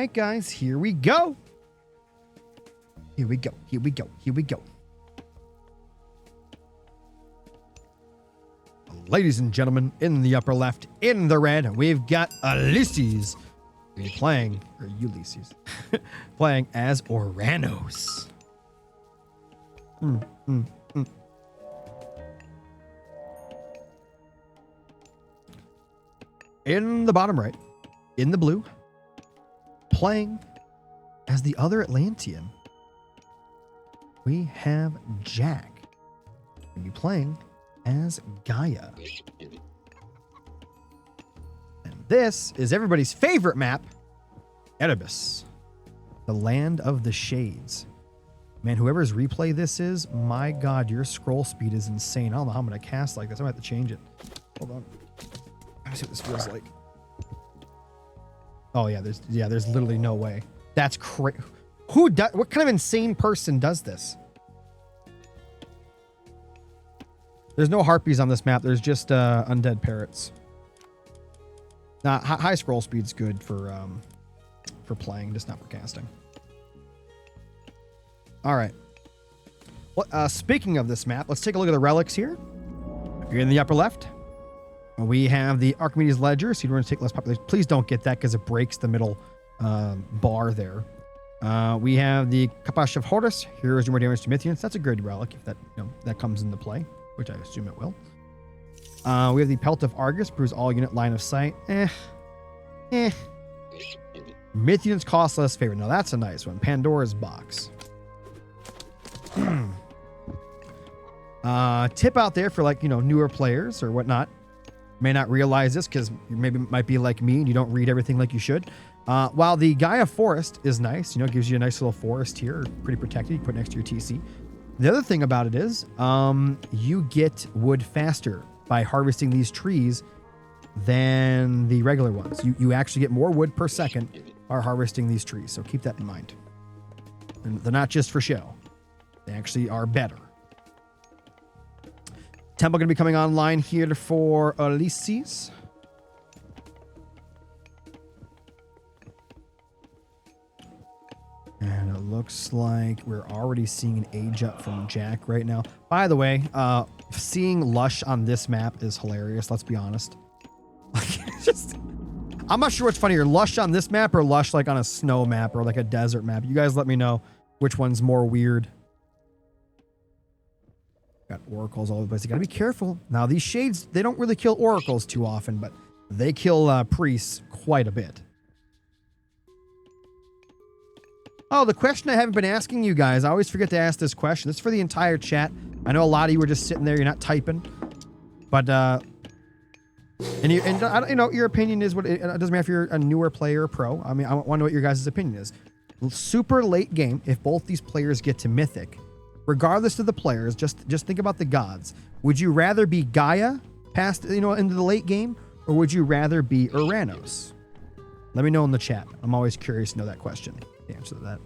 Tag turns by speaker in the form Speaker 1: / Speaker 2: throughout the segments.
Speaker 1: right, guys, here we go. Here we go. Here we go. Here we go. Ladies and gentlemen, in the upper left, in the red, we've got Ulysses. Playing, or Ulysses, playing as Oranos. In the bottom right, in the blue, playing as the other Atlantean, we have Jack. He'll be playing as Gaia. And this is everybody's favorite map, Edabus, the land of the shades. Man, whoever's replay this is, my God, your scroll speed is insane. I don't know how I'm going to cast like this. I might have to change it. Hold on. Let's see what this feels like. Oh yeah, there's literally no way. That's crazy. What kind of insane person does this? There's no harpies on this map. There's just undead parrots. Now, high scroll speed's good for playing, just not for casting. All right. Well, speaking of this map, let's take a look at the relics here. Here in the upper left, we have the Archimedes Ledger. So you don't want to take less population. Please don't get that because it breaks the middle bar there. We have the Kapash of Horus. Heroes do more damage to Mythians. That's a good relic if that comes into play, which I assume it will. We have the Pelt of Argus, proves all unit line of sight. Mythians cost less favor. Now that's a nice one. Pandora's Box. Tip out there for newer players or whatnot. May not realize this because you might be like me and you don't read everything like you should. While the Gaia Forest is nice, gives you a nice little forest here, pretty protected. You can put next to your TC. The other thing about it is, you get wood faster by harvesting these trees than the regular ones. You actually get more wood per second by harvesting these trees. So keep that in mind. And they're not just for show. They actually are better. Temple going to be coming online here for Ulysses. And it looks like we're already seeing an age up from Jack right now. By the way, seeing Lush on this map is hilarious. Let's be honest. I'm not sure what's funnier, Lush on this map or Lush like on a snow map or like a desert map. You guys let me know which one's more weird. Got oracles all over the place. You gotta be careful. Now these shades, they don't really kill oracles too often, but they kill priests quite a bit. Oh, the question I haven't been asking you guys. I always forget to ask this question. This is for the entire chat. I know a lot of you were just sitting there. You're not typing, but your opinion is what it doesn't matter if you're a newer player or pro. I mean, I want to know what your guys' opinion is. Super late game. If both these players get to Mythic, regardless of the players, just think about the gods. Would you rather be Gaia past into the late game, or would you rather be Oranos? Let me know in the chat. I'm always curious to know that question. The answer to that.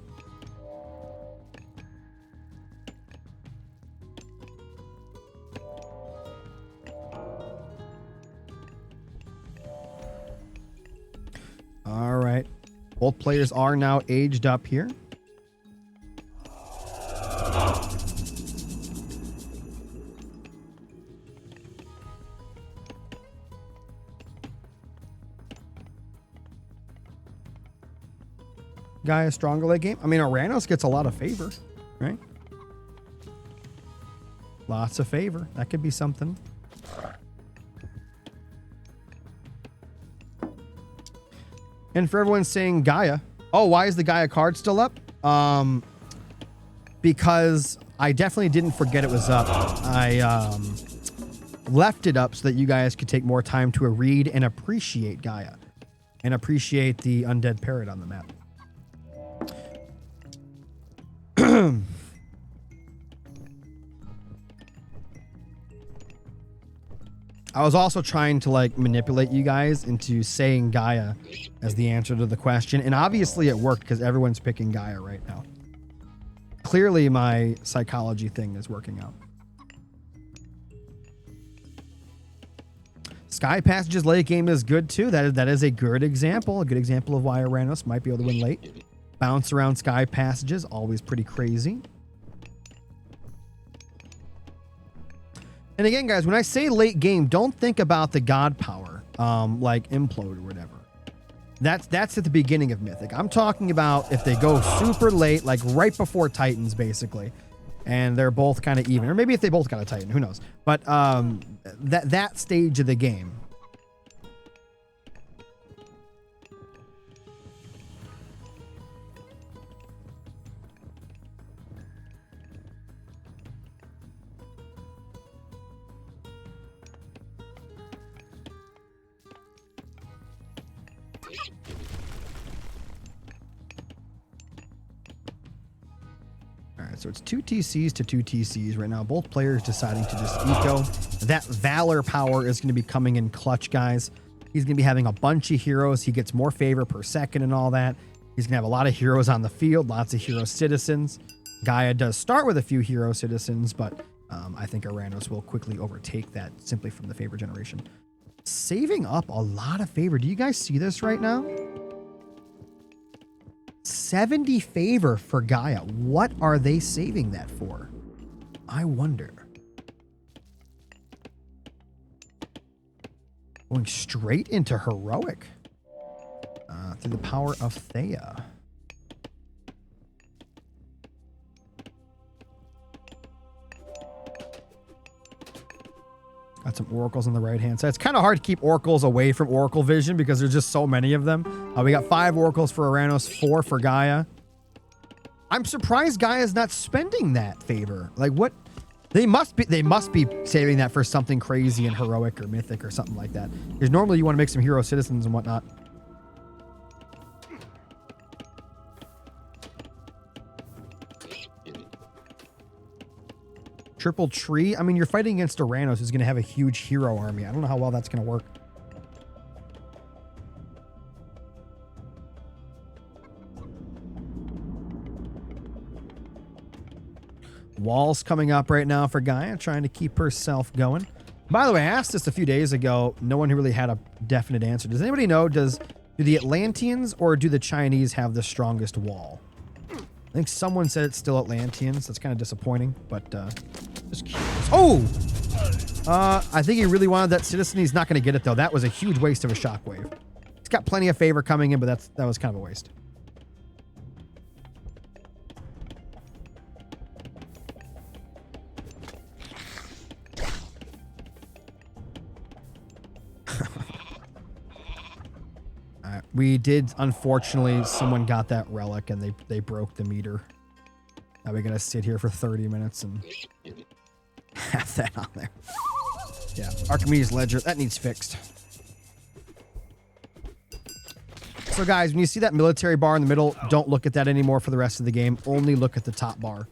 Speaker 1: All right. Both players are now aged up here. Guy is stronger late game. I mean, Oranos gets a lot of favor, right? Lots of favor. That could be something. And for everyone saying Gaia, oh, why is the Gaia card still up? Because I definitely didn't forget it was up. I left it up so that you guys could take more time to read and appreciate Gaia and appreciate the undead parrot on the map. I was also trying to manipulate you guys into saying Gaia as the answer to the question. And obviously it worked because everyone's picking Gaia right now. Clearly my psychology thing is working out. Sky Passages late game is good too. That is a good example of why Aranos might be able to win late. Bounce around Sky Passages, always pretty crazy. And again, guys, when I say late game, don't think about the god power, like Implode or whatever. That's at the beginning of Mythic. I'm talking about if they go super late, like right before Titans, basically, and they're both kind of even, or maybe if they both got a Titan, who knows? But that stage of the game. So it's 2 TCs to 2 TCs right now. Both players deciding to just eco. That Valor power is going to be coming in clutch, guys. He's going to be having a bunch of heroes. He gets more favor per second and all that. He's going to have a lot of heroes on the field, lots of hero citizens. Gaia does start with a few hero citizens, but I think Aranos will quickly overtake that simply from the favor generation. Saving up a lot of favor. Do you guys see this right now? 70 favor for Gaia. What are they saving that for? I wonder. Going straight into heroic through the power of Thea. Got some oracles on the right hand side. It's kind of hard to keep oracles away from oracle vision because there's just so many of them. We got 5 oracles for Aranos, 4 for Gaia. I'm surprised Gaia's not spending that favor. Like what? They must be saving that for something crazy in heroic or mythic or something like that. Because normally you want to make some hero citizens and whatnot. Triple tree. I mean, you're fighting against Aranos, who's going to have a huge hero army. I don't know how well that's going to work. Walls coming up right now for Gaia, trying to keep herself going. By the way, I asked this a few days ago. No one really had a definite answer. Does anybody know, do the Atlanteans or do the Chinese have the strongest wall? I think someone said it's still Atlanteans. That's kind of disappointing, but just curious. Oh! I think he really wanted that citizen. He's not going to get it, though. That was a huge waste of a shockwave. He's got plenty of favor coming in, but that was kind of a waste. We did, unfortunately, someone got that relic and they broke the meter. Now we gotta sit here for 30 minutes and have that on there. Yeah, Archimedes Ledger, that needs fixed. So guys, when you see that military bar in the middle, don't look at that anymore for the rest of the game. Only look at the top bar.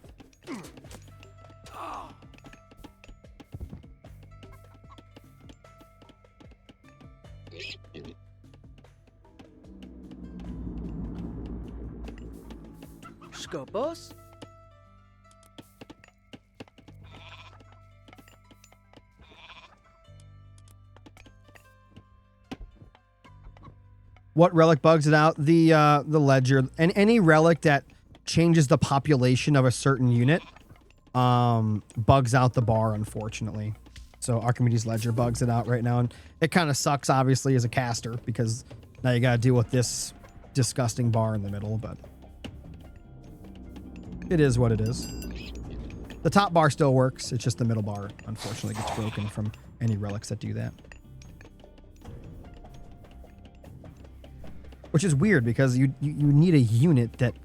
Speaker 2: Boss?
Speaker 1: What relic bugs it out? The ledger. And any relic that changes the population of a certain unit bugs out the bar, unfortunately. So Archimedes Ledger bugs it out right now. And it kind of sucks, obviously, as a caster, because now you got to deal with this disgusting bar in the middle, but it is what it is. The top bar still works. It's just the middle bar, unfortunately, gets broken from any relics that do that. Which is weird because you need a unit that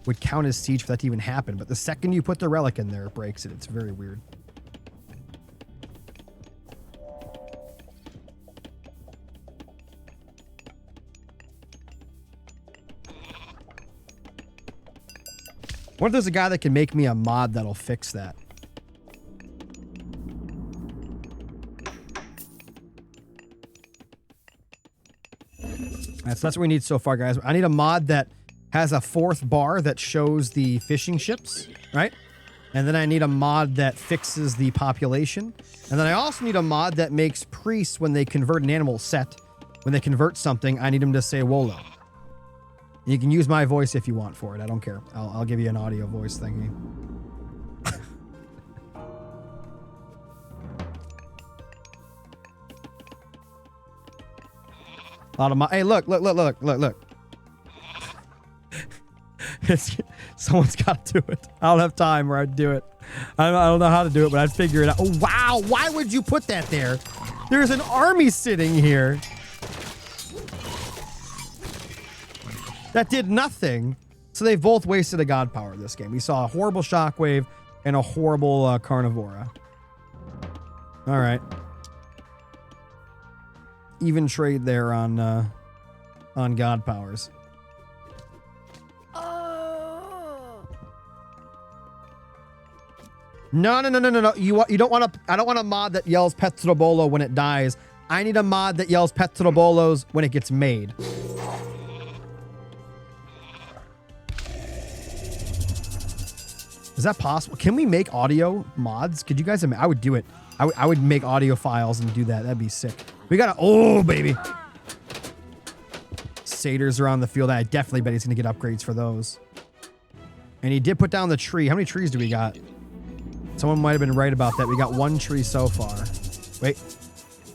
Speaker 1: would count as siege for that to even happen. But the second you put the relic in there, it breaks it. It's very weird. What if there's a guy that can make me a mod that'll fix that? That's what we need so far, guys. I need a mod that has a 4th bar that shows the fishing ships, right? And then I need a mod that fixes the population. And then I also need a mod that makes priests, when they convert an animal set, when they convert something, I need them to say Wolo. You can use my voice if you want for it. I don't care. I'll give you an audio voice thingy. A lot of hey, look. Someone's got to do it. I don't have time where I'd do it. I don't know how to do it, but I'd figure it out. Oh, wow. Why would you put that there? There's an army sitting here. That did nothing. So they both wasted a god power this game. We saw a horrible shockwave and a horrible carnivora. All right. Even trade there on god powers. No. You don't want to. I don't want a mod that yells Petrobolo when it dies. I need a mod that yells Petrobolos when it gets made. Is that possible? Can we make audio mods? Could you guys? I would do it. I would make audio files and do that. That'd be sick. We got oh baby. Satyrs are on the field. I definitely bet he's gonna get upgrades for those. And he did put down the tree. How many trees do we got? Someone might have been right about that. We got one tree so far. Wait.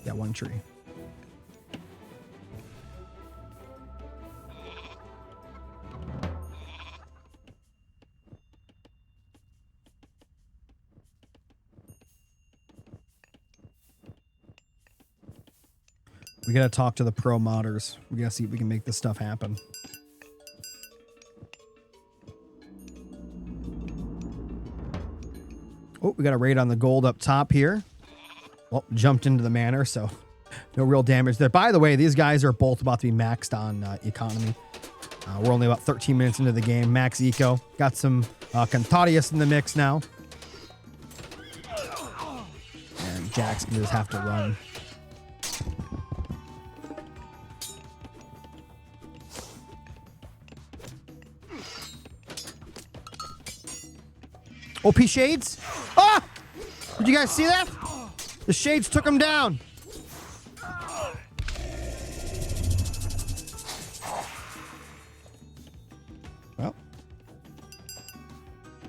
Speaker 1: Yeah, one tree. We gotta talk to the pro modders. We gotta see if we can make this stuff happen. Oh, we got a raid on the gold up top here. Well, jumped into the manor, so no real damage there. By the way, these guys are both about to be maxed on economy. We're only about 13 minutes into the game. Max eco. Got some Cantarius in the mix now. And Jack's gonna just have to run. OP Shades? Ah! Did you guys see that? The Shades took him down. Well.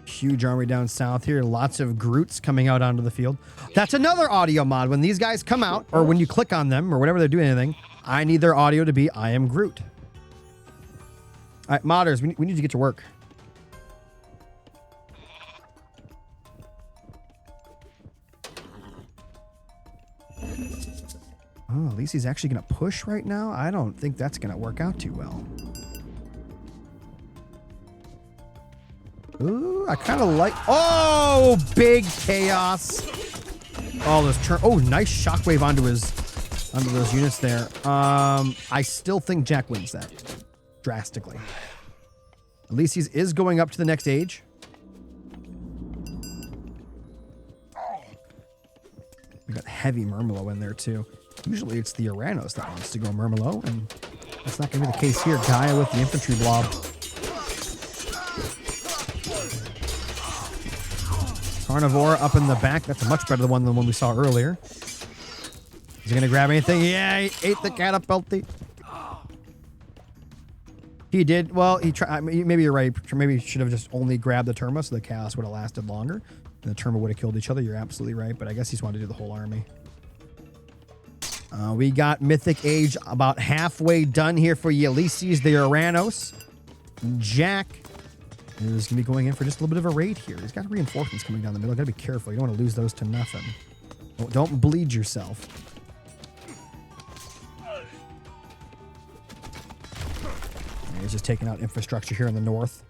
Speaker 1: Huge army down south here. Lots of Groots coming out onto the field. That's another audio mod. When these guys come out, or when you click on them, or whenever they're doing anything, I need their audio to be, I am Groot. All right, modders, we need to get to work. Oh, at least he's actually going to push right now. I don't think that's going to work out too well. Ooh, I kind of like... Oh, big chaos. Oh, those turn... Oh, nice shockwave onto those units there. I still think Jack wins that. Drastically. At least he is going up to the next age. We got heavy Murmillo in there, too. Usually it's the Aranos that wants to go Murmillo, and that's not going to be the case here. Gaia with the infantry blob. Carnivore up in the back. That's a much better one than the one we saw earlier. Is he going to grab anything? Yeah, he ate the catapulty. He did. Well, he tried. Maybe you're right. Maybe he should have just only grabbed the Terma, so the chaos would have lasted longer. And the Terma would have killed each other. You're absolutely right, but I guess he's wanted to do the whole army. We got Mythic Age about halfway done here for Ulysses, the Aranos. Jack is going to be going in for just a little bit of a raid here. He's got reinforcements coming down the middle. Got to be careful. You don't want to lose those to nothing. Don't bleed yourself. He's just taking out infrastructure here in the north.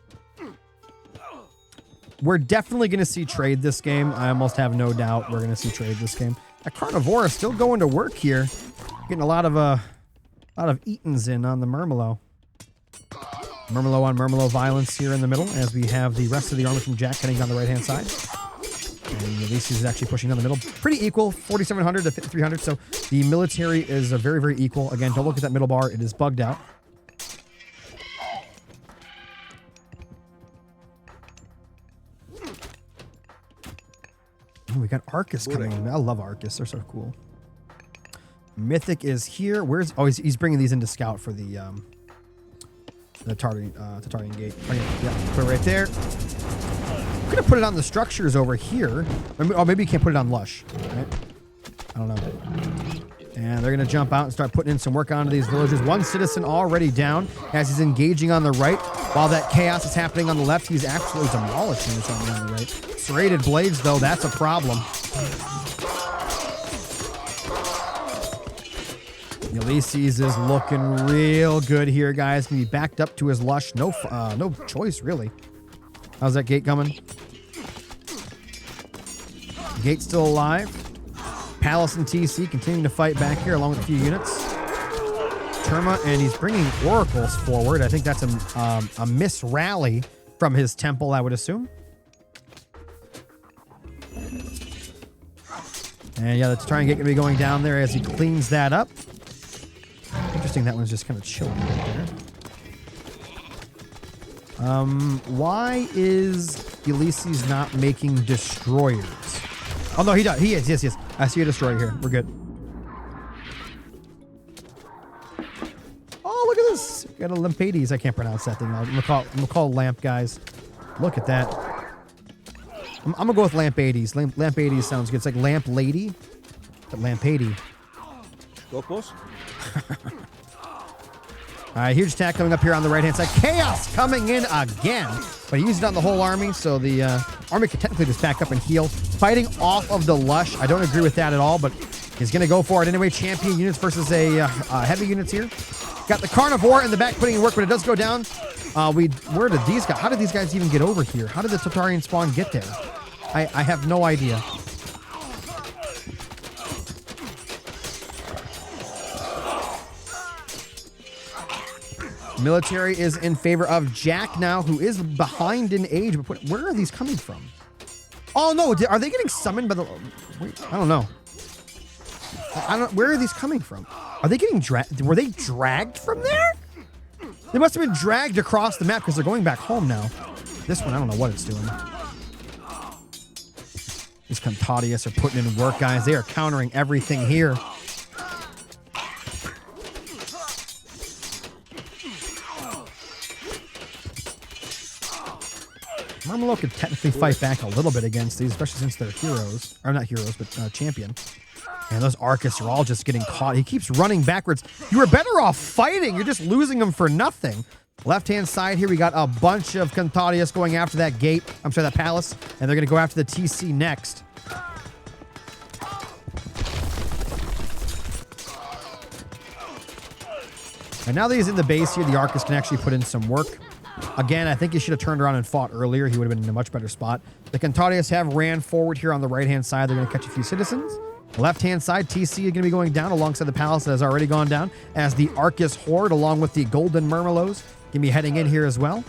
Speaker 1: We're definitely going to see trade this game. I almost have no doubt we're going to see trade this game. That Carnivora is still going to work here. Getting a lot of Eatons in on the Murmillo. Murmillo on Murmillo violence here in the middle as we have the rest of the army from Jack heading down the right-hand side. And Ulysses is actually pushing down the middle. Pretty equal, 4,700 to 5,300. So the military is very, very equal. Again, don't look at that middle bar. It is bugged out. we got Arcus coming in. I love Arcus. They're so cool. Mythic is here. Where's... Oh, he's bringing these into scout for the Tartarian gate. Yeah, put it right there. I'm gonna put it on the structures over here. Oh, maybe you can't put it on Lush. Right? I don't know. And they're gonna jump out and start putting in some work onto these villagers. One citizen already down as he's engaging on the right. While that chaos is happening on the left, he's absolutely demolishing this on the right. Serrated blades, though, that's a problem. Ulysses is looking real good here, guys. Can be backed up to his Lush. No choice, really. How's that gate coming? Gate's still alive. Palace and TC continuing to fight back here along with a few units. Terma, and he's bringing oracles forward. I think that's a miss-rally from his temple, I would assume. And yeah, the Tartarian gate going to be going down there as he cleans that up. Interesting, that one's just kind of chilling right there. Why is Ulysses not making destroyers? Oh, no, he does. He is. Yes. I see a destroyer here. We're good. Oh, look at this. Got a Lampades. I can't pronounce that thing. I'm gonna call Lamp, guys. Look at that. I'm gonna go with Lampades. Lampades sounds good. It's like Lamp Lady, but Lampade.
Speaker 2: Go, boss.
Speaker 1: All right, huge attack coming up here on the right-hand side. Chaos coming in again. But he used it on the whole army, so the army could technically just back up and heal. Fighting off of the Lush. I don't agree with that at all, but he's going to go for it anyway. Champion units versus a heavy units here. Got the Carnivore in the back putting in work, but it does go down. Where did these guys... How did these guys even get over here? How did the Tartarian spawn get there? I have no idea. Military is in favor of Jack now, who is behind in age. But where are these coming from? Oh, no. Are they getting summoned by the... Wait, I don't know. Where are these coming from? Are they getting dragged? Were they dragged from there? They must have been dragged across the map because they're going back home now. This one, I don't know what it's doing. These Contadius are putting in work, guys. They are countering everything here. Marmelo could technically fight back a little bit against these, especially since they're heroes. Or not heroes, but champion. And those Arcus are all just getting caught. He keeps running backwards. You were better off fighting. You're just losing them for nothing. Left-hand side here, we got a bunch of Contadius going after that gate. I'm sorry, that palace. And they're going to go after the TC next. And now that he's in the base here, the Arcus can actually put in some work. Again, I think he should have turned around and fought earlier. He would have been in a much better spot. The Contadius have ran forward here on the right-hand side. They're going to catch a few citizens. Left-hand side, TC is going to be going down alongside the palace that has already gone down as the Arcus Horde, along with the Golden Murmelos, going to be heading in here as well.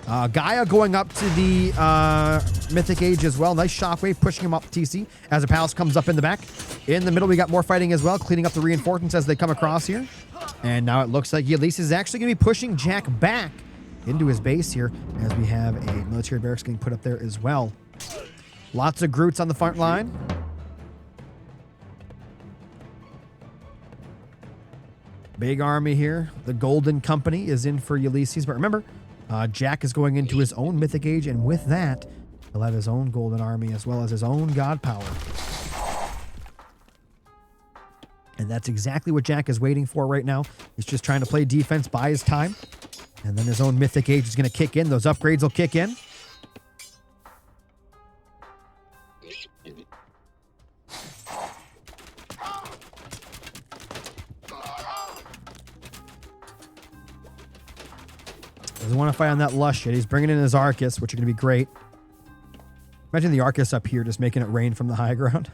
Speaker 1: Gaia going up to the Mythic Age as well. Nice shockwave pushing him up TC as the palace comes up in the back. In the middle, we got more fighting as well, cleaning up the reinforcements as they come across here. And now it looks like Ulysses is actually going to be pushing Jack back into his base here as we have a military barracks getting put up there as well. Lots of Groots on the front line. Big army here. The Golden Company is in for Ulysses. But remember, Jack is going into his own Mythic Age, and with that, he'll have his own Golden Army as well as his own God Power. And that's exactly what Jack is waiting for right now. He's just trying to play defense, buy his time. And then his own Mythic Age is going to kick in. Those upgrades will kick in. Doesn't want to fight on that Lush yet. He's bringing in his Arcus, which are going to be great. Imagine the Arcus up here just making it rain from the high ground.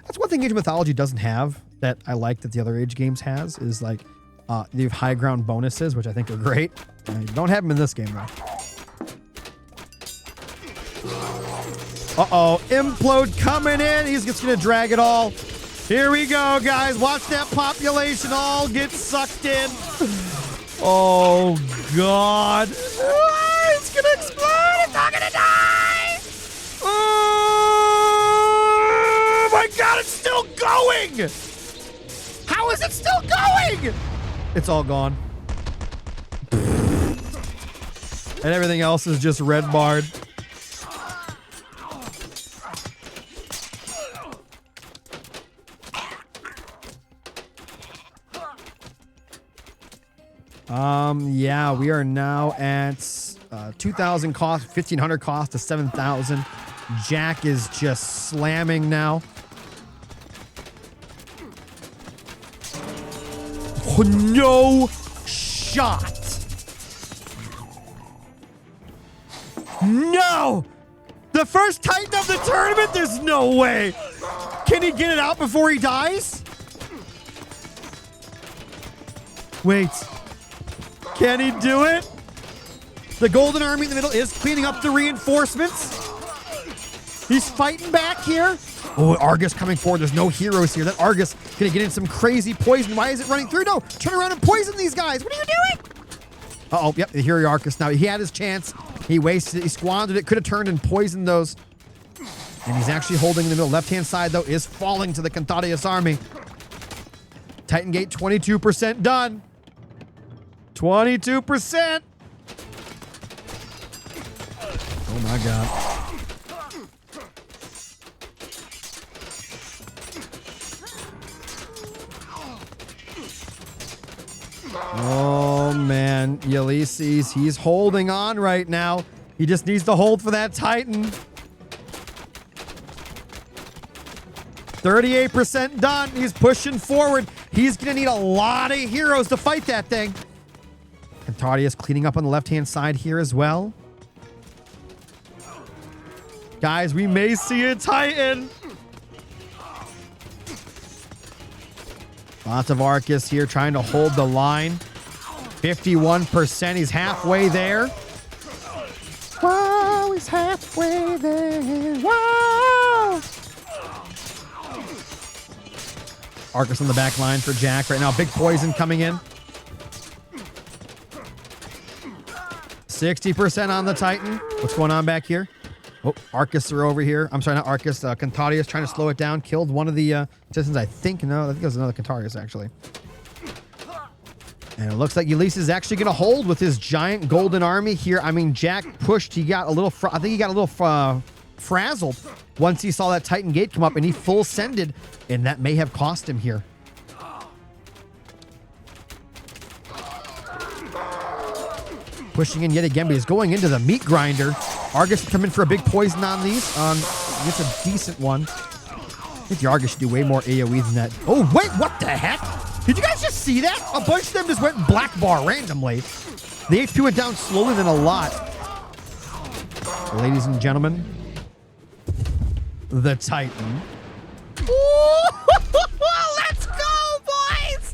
Speaker 1: That's one thing Age of Mythology doesn't have that I like that the other Age games has is like they have high ground bonuses, which I think are great. You don't have them in this game though. Uh-oh, Implode coming in. He's just going to drag it all. Here we go, guys. Watch that population all get sucked in. Oh, God. It's going to explode. It's not going to die. Oh, my God. It's still going. How is it still going? It's all gone. And everything else is just red barred. Yeah, we are now at 2,000 cost, 1,500 cost to 7,000. Jack is just slamming now. Oh, no shot. No! The first Titan of the tournament? There's no way. Can he get it out before he dies? Wait. Can he do it? The Golden Army in the middle is cleaning up the reinforcements. He's fighting back here. Oh, Argus coming forward. There's no heroes here. That Argus gonna get in some crazy poison. Why is it running through? No, turn around and poison these guys. What are you doing? Uh-oh, yep, here you Argus now. He had his chance. He wasted it. He squandered it. Could have turned and poisoned those. And he's actually holding in the middle. Left-hand side, though, is falling to the Cantadius army. Titan Gate, 22% done. 22%. Oh, my God. Oh, man. Ulysses, he's holding on right now. He just needs to hold for that Titan. 38% done. He's pushing forward. He's going to need a lot of heroes to fight that thing. Cantadius cleaning up on the left-hand side here as well. Guys, we may see a Titan. Lots of Arcus here trying to hold the line. 51%. He's halfway there. Whoa, he's halfway there. Whoa! Arcus on the back line for Jack right now. Big poison coming in. 60% on the Titan. What's going on back here? Oh, Arcus are over here. I'm sorry, not Arcus. Cantadius trying to slow it down. Killed one of the citizens, I think. No, I think it was another Cantadius, actually. And it looks like Ulysses is actually going to hold with his giant golden army here. I mean, Jack pushed. He got a little, I think he got a little frazzled once he saw that Titan Gate come up, and he full sended, and that may have cost him here. Pushing in yet again, but he's going into the meat grinder. Argus come in for a big poison on these. It's a decent one. I think the Argus should do way more AoE than that. Oh, wait, what the heck? Did you guys just see that? A bunch of them just went black bar randomly. The HP went down slowly than a lot. Ladies and gentlemen, the Titan. Ooh, let's go, boys!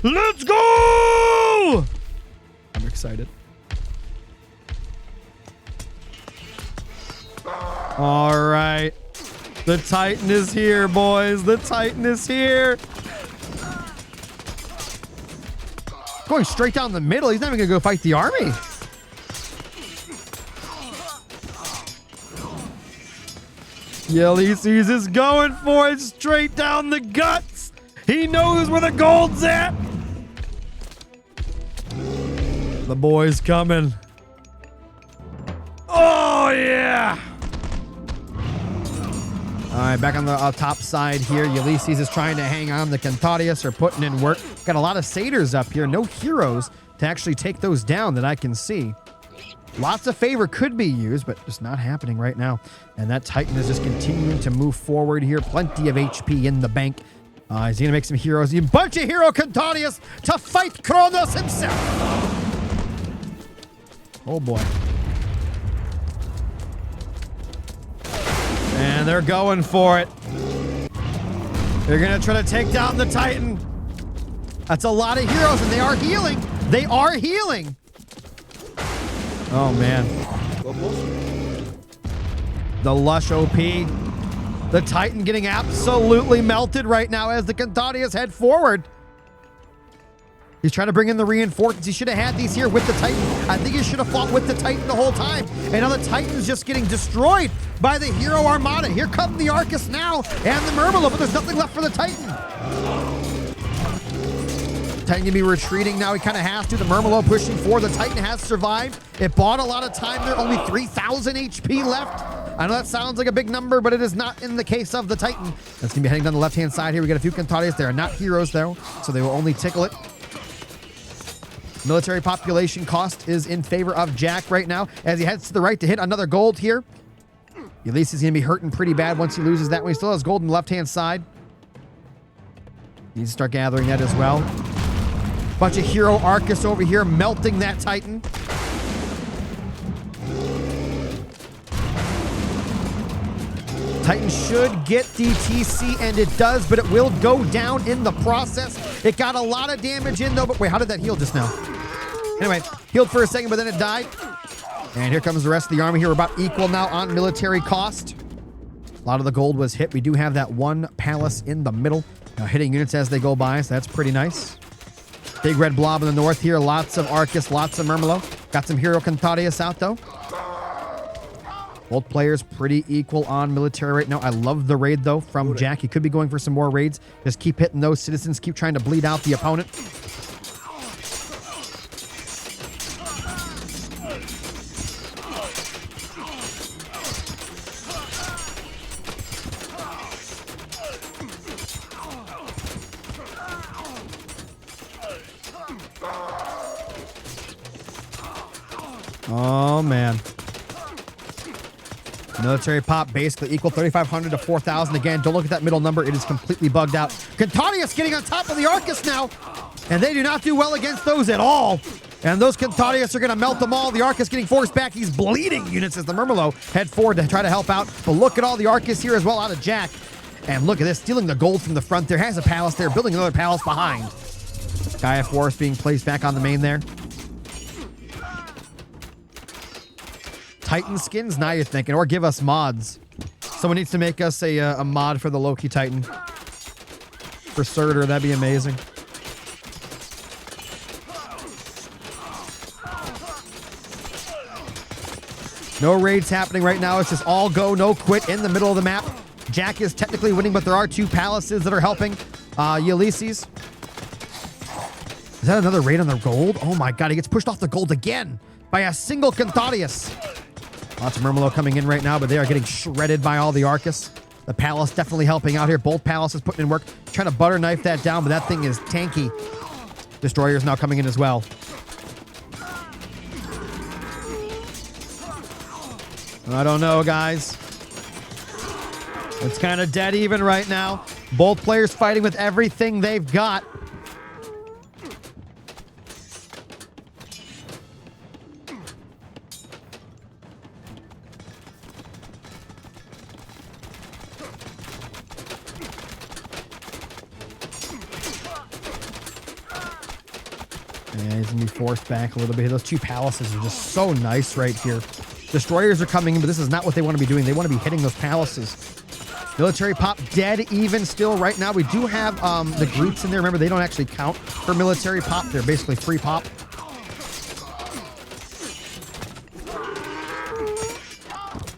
Speaker 1: Let's go! I'm excited. All right. The Titan is here, boys. The Titan is here. Going straight down the middle. He's not even going to go fight the army. Ulysses is going for it straight down the guts. He knows where the gold's at. The boy's coming. Oh, yeah. All right, back on the top side here. Ulysses is trying to hang on. The Cantadius are putting in work. Got a lot of satyrs up here. No heroes to actually take those down that I can see. Lots of favor could be used, but just not happening right now. And that Titan is just continuing to move forward here. Plenty of HP in the bank. He's going to make some heroes. A bunch of hero Cantadius to fight Kronos himself. Oh, boy. And they're going for it. They're going to try to take down the Titan. That's a lot of heroes, and they are healing. They are healing. Oh, man. The Lush OP. The Titan getting absolutely melted right now as the Cantadius head forward. He's trying to bring in the reinforcements. He should have had these here with the Titan. I think he should have fought with the Titan the whole time. And now the Titan's just getting destroyed by the Hero Armada. Here come the Arcus now and the Murmillo, but there's nothing left for the Titan. Titan gonna be retreating now. He kind of has to. The Murmillo pushing forward. The Titan has survived. It bought a lot of time there. Only 3,000 HP left. I know that sounds like a big number, but it is not in the case of the Titan. That's gonna be heading down the left-hand side here. We got a few Cantarius. They are not heroes though, so they will only tickle it. Military population cost is in favor of Jack right now as he heads to the right to hit another gold here. Ulysses is going to be hurting pretty bad once he loses that one. He still has gold on the left-hand side. Needs to start gathering that as well. Bunch of Hero Arcus over here melting that Titan. Titan should get DTC, and it does, but it will go down in the process. It got a lot of damage in, though. But wait, how did that heal just now? Anyway, healed for a second, but then it died. And here comes the rest of the army here. We're about equal now on military cost. A lot of the gold was hit. We do have that one palace in the middle. Now hitting units as they go by, so that's pretty nice. Big red blob in the north here. Lots of Arcus, lots of Murmillo. Got some Hero Cantarius out, though. Both players pretty equal on military right now. I love the raid, though, from Jack. He could be going for some more raids. Just keep hitting those citizens. Keep trying to bleed out the opponent. Oh, man. Military pop basically equal 3,500 to 4,000. Again, don't look at that middle number. It is completely bugged out. Cantarius getting on top of the Arcus now. And they do not do well against those at all. And those Cantarius are going to melt them all. The Arcus getting forced back. He's bleeding units as the Murmillo head forward to try to help out. But look at all the Arcus here as well out of Jack. And look at this, stealing the gold from the front there. Has a palace there, building another palace behind. Gaia Force being placed back on the main there. Titan skins? Now you're thinking. Or give us mods. Someone needs to make us a mod for the Loki Titan. For Surtur, that'd be amazing. No raids happening right now. It's just all go, no quit in the middle of the map. Jack is technically winning, but there are two palaces that are helping Ulysses. Is that another raid on the gold? Oh my god, he gets pushed off the gold again by a single Cantarius. Lots of Murmillo coming in right now, but they are getting shredded by all the Arcus. The palace definitely helping out here. Both palaces putting in work. Trying to butter knife that down, but that thing is tanky. Destroyers now coming in as well. I don't know, guys. It's kind of dead even right now. Both players fighting with everything they've got. Yeah, he's going to be forced back a little bit. Those two palaces are just so nice right here. Destroyers are coming in, but this is not what they want to be doing. They want to be hitting those palaces. Military pop dead even still right now. We do have the Groots in there. Remember, they don't actually count for military pop. They're basically free pop.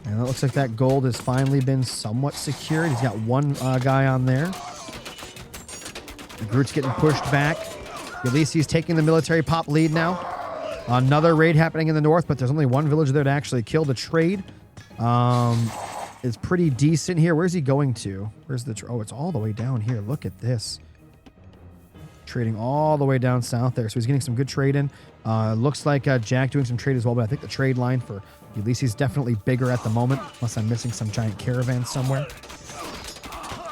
Speaker 1: And it looks like that gold has finally been somewhat secured. He's got one guy on there. The Groot's getting pushed back. Ulysses taking the military pop lead now. Another raid happening in the north, but there's only one villager there to actually kill. The trade is pretty decent here. Where's he going to? Where's the... Oh, it's all the way down here. Look at this. Trading all the way down south there. So he's getting some good trade in. Looks like Jack doing some trade as well, but I think the trade line for Ulysses is definitely bigger at the moment, unless I'm missing some giant caravan somewhere.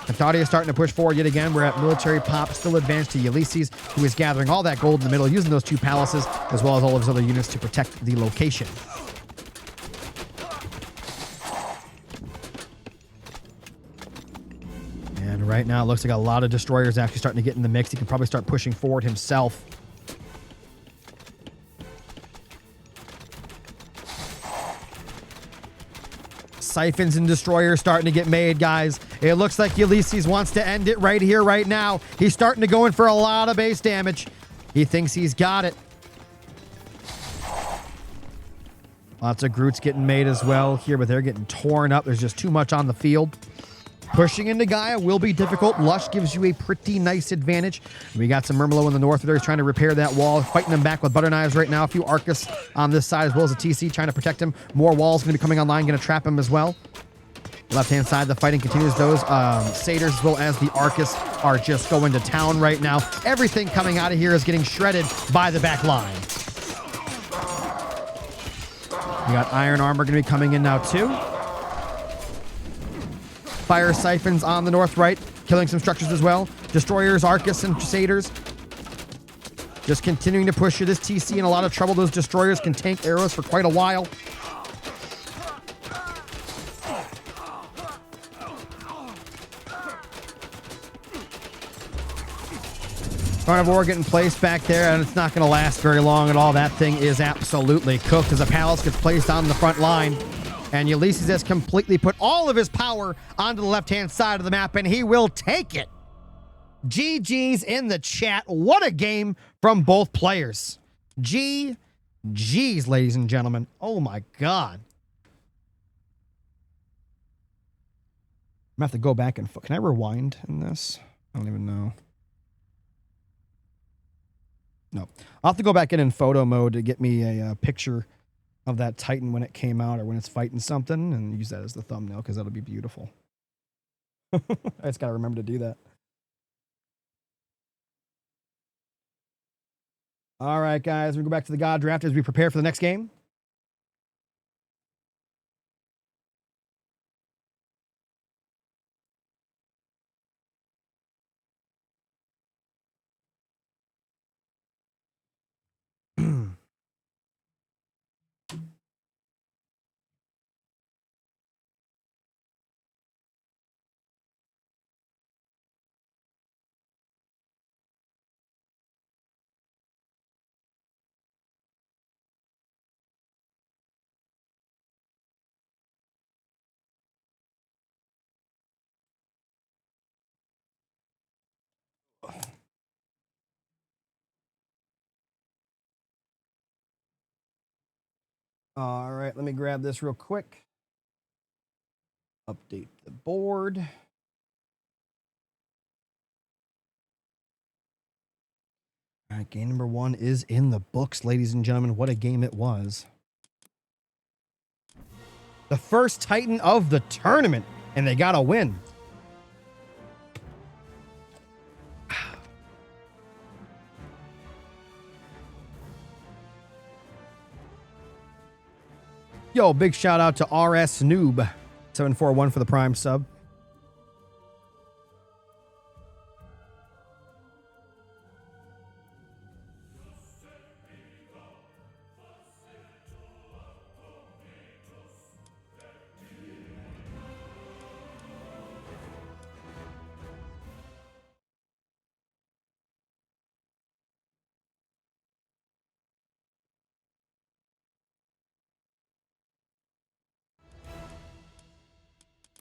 Speaker 1: Cantarius is starting to push forward yet again. We're at military pop, still advanced to Ulysses, who is gathering all that gold in the middle, using those two palaces, as well as all of his other units to protect the location. And right now, it looks like a lot of destroyers actually starting to get in the mix. He can probably start pushing forward himself. Siphons and destroyers starting to get made, guys. It looks like Ulysses wants to end it right here, right now. He's starting to go in for a lot of base damage. He thinks he's got it. Lots of Groots getting made as well here, but they're getting torn up. There's just too much on the field. Pushing into Gaia will be difficult. Lush gives you a pretty nice advantage. We got some Murmelo in the north there. He's trying to repair that wall. Fighting them back with butter knives right now. A few Arcus on this side as well as a TC trying to protect him. More walls going to be coming online, going to trap him as well. Left-hand side, the fighting continues. Those Satyrs as well as the Arcus are just going to town right now. Everything coming out of here is getting shredded by the back line. You got Iron Armor going to be coming in now too. Fire Siphons on the north right, killing some structures as well. Destroyers, Arcus, and Satyrs. Just continuing to push you. This TC in a lot of trouble. Those Destroyers can tank arrows for quite a while. Carnivore getting placed back there, and it's not going to last very long at all. That thing is absolutely cooked as a Palace gets placed on the front line. And Ulysses has completely put all of his power onto the left-hand side of the map, and he will take it. GG's in the chat. What a game from both players. GG's, ladies and gentlemen. Oh, my God. I'm going to have to go back and... Can I rewind in this? I don't even know. No. I'll have to go back in photo mode to get me a picture of that Titan when it came out or when it's fighting something and use that as the thumbnail because that'll be beautiful. I just got to remember to do that. All right, guys. We go back to the God Draft as we prepare for the next game. All right, let me grab this real quick. Update the board. All right, game number 1 is in the books, ladies and gentlemen. What a game it was. The first Titan of the tournament, and they got a win. Yo, big shout out to RS Noob 741 for the Prime sub.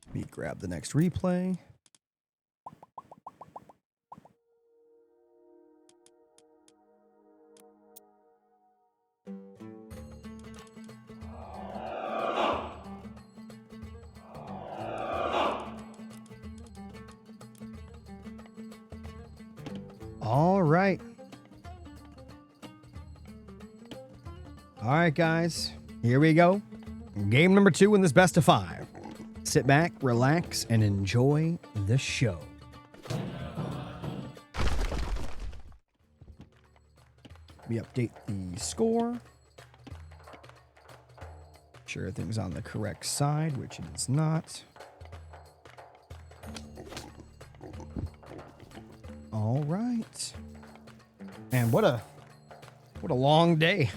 Speaker 1: Let me grab the next replay. All right. All right, guys. Here we go. Game number 2 in this best of 5. Sit back, relax, and enjoy the show. We update the score. Sure everything's on the correct side, which it is not. All right. Man, what a long day.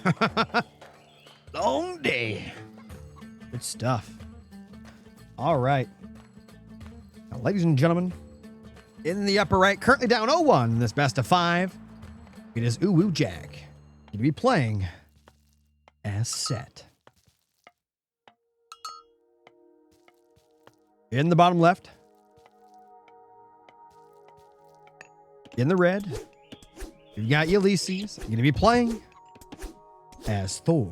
Speaker 1: Long day. Good stuff. All right. Now, ladies and gentlemen, in the upper right, currently down 0-1 in this best of 5, it is Uwu Jack. Going to be playing as Set. In the bottom left, in the red, You've got Ulysses. You're going to be playing as Thor.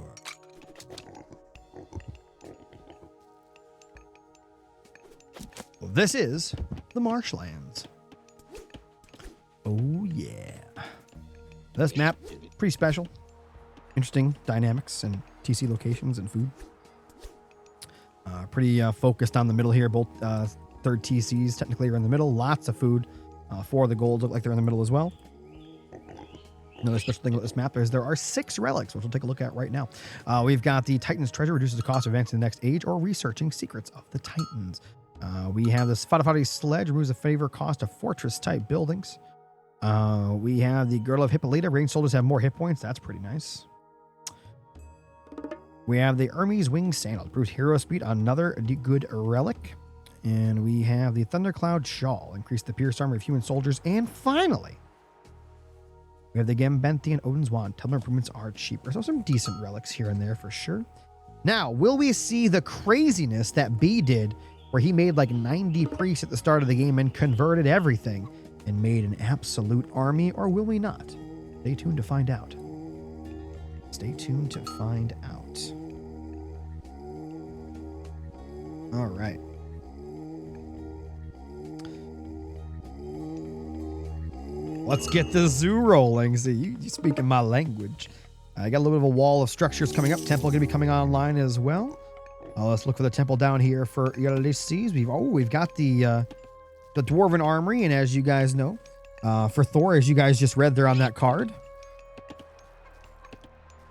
Speaker 1: Well, this is the Marshlands. Oh, yeah. This map, pretty special. Interesting dynamics and TC locations and food. Pretty focused on the middle here. Both third TCs technically are in the middle. Lots of food. 4 of the golds look like they're in the middle as well. Another special thing about this map is there are 6 relics, which we'll take a look at right now. We've got the Titan's Treasure, reduces the cost of advancing to the next age or researching secrets of the Titans. We have this Fadafadi Sledge, removes the favor cost of fortress-type buildings. We have the Girdle of Hippolyta. Ranged soldiers have more hit points. That's pretty nice. We have the Hermes Wing Sandal. Improves hero speed, another good relic. And we have the Thundercloud Shawl. Increase the pierce armor of human soldiers. And finally, we have the Gambenthian Odin's Wand. Temple improvements are cheaper. So some decent relics here and there for sure. Now, will we see the craziness that B did where he made like 90 priests at the start of the game and converted everything and made an absolute army, or will we not? Stay tuned to find out. Stay tuned to find out. All right. Let's get the zoo rolling. See, you speaking my language. I got a little bit of a wall of structures coming up. Temple going to be coming online as well. Let's look for the temple down here for Ulysses. We've got the Dwarven Armory, and as you guys know, for Thor, as you guys just read there on that card.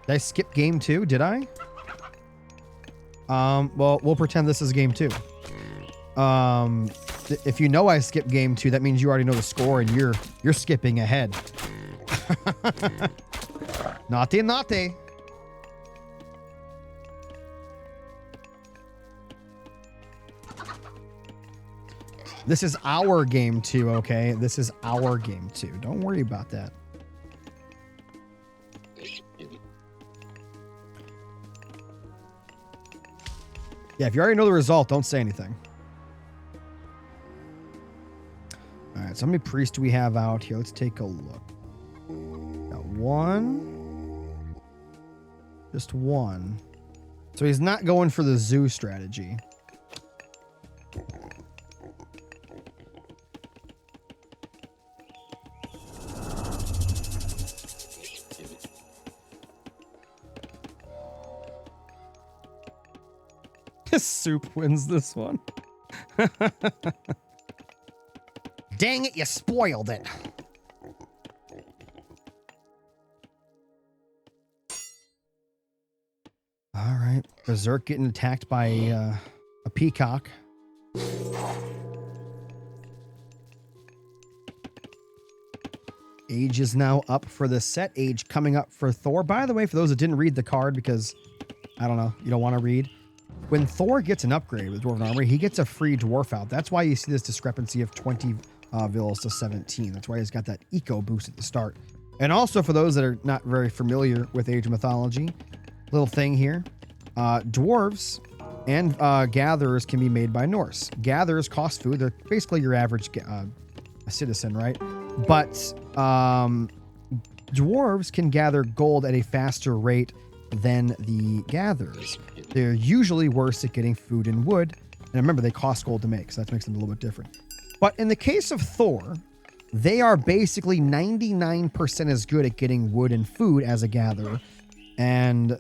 Speaker 1: Did I skip game 2? Did I? Well, we'll pretend this is game 2. If you know I skipped game 2, that means you already know the score and you're skipping ahead. Naughty, naughty. This is our game 2, okay? This is our game 2. Don't worry about that. Yeah, if you already know the result, don't say anything. All right, so how many priests do we have out here? Let's take a look. Got 1. Just 1. So he's not going for the zoo strategy. Soup wins this one. Dang it, you spoiled it. All right. Berserk getting attacked by a peacock. Age is now up for the set. Age coming up for Thor. By the way, for those that didn't read the card because, I don't know, you don't want to read. When Thor gets an upgrade with Dwarven Armory, he gets a free dwarf out. That's why you see this discrepancy of 20 villas to 17. That's why he's got that eco boost at the start. And also for those that are not very familiar with Age of Mythology, little thing here. Dwarves and gatherers can be made by Norse. Gatherers cost food. They're basically your average citizen, right? But dwarves can gather gold at a faster rate than the gatherers. They're usually worse at getting food and wood. And remember, they cost gold to make, so that makes them a little bit different. But in the case of Thor, they are basically 99% as good at getting wood and food as a gatherer. And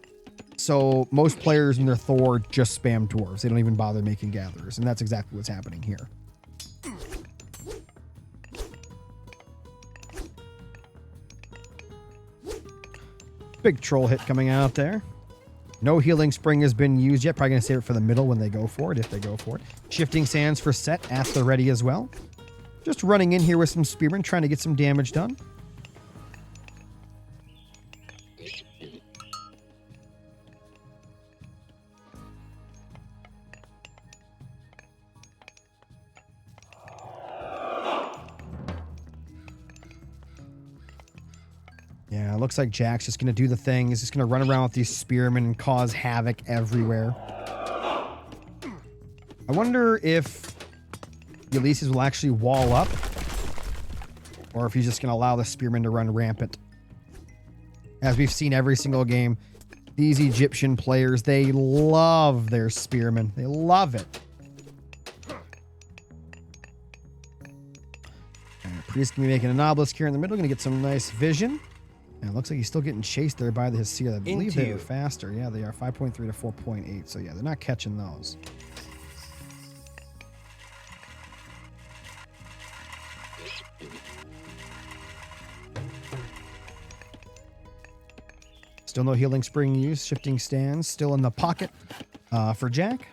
Speaker 1: so most players in their Thor just spam dwarves. They don't even bother making gatherers. And that's exactly what's happening here. Big troll hit coming out there. No healing spring has been used yet. Probably going to save it for the middle when they go for it, if they go for it. Shifting sands for set at the ready as well. Just running in here with some spearmen, trying to get some damage done. Yeah, it looks like Jack's just going to do the thing. He's just going to run around with these spearmen and cause havoc everywhere. I wonder if Ulysses will actually wall up, or if he's just going to allow the spearmen to run rampant As we've seen every single game, these Egyptian players, they love their spearmen. They love it. And Priest can be making an obelisk here in the middle. Going to get some nice vision. And it looks like he's still getting chased there by the Hesea. I believe they are faster. Yeah, they are 5.3 to 4.8. So yeah, they're not catching those. Still no healing spring use. Shifting stands still in the pocket for Jack.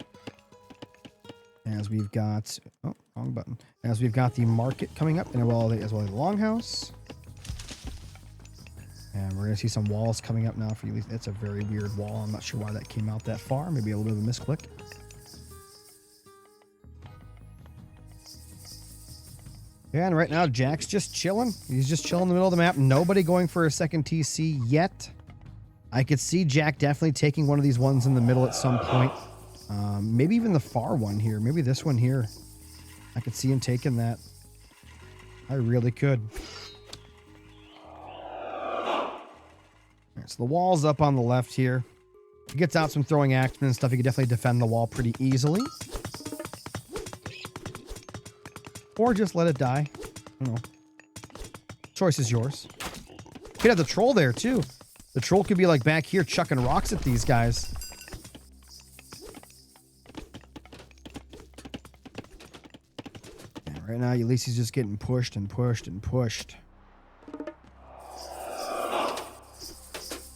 Speaker 1: As we've got, oh, wrong button. As we've got the market coming up, and as well as the longhouse. And we're going to see some walls coming up now for you. It's a very weird wall. I'm not sure why that came out that far. Maybe a little bit of a misclick. Yeah, and right now Jack's just chilling. He's just chilling in the middle of the map. Nobody going for a second TC yet. I could see Jack definitely taking one of these ones in the middle at some point. Maybe even the far one here. Maybe this one here. I could see him taking that. I really could. All right, so the wall's up on the left here. He gets out some throwing axemen and stuff. He can definitely defend the wall pretty easily. Or just let it die. I don't know. Choice is yours. Could have the troll there too. The troll could be like back here chucking rocks at these guys. And right now, Ulysses is just getting pushed and pushed and pushed.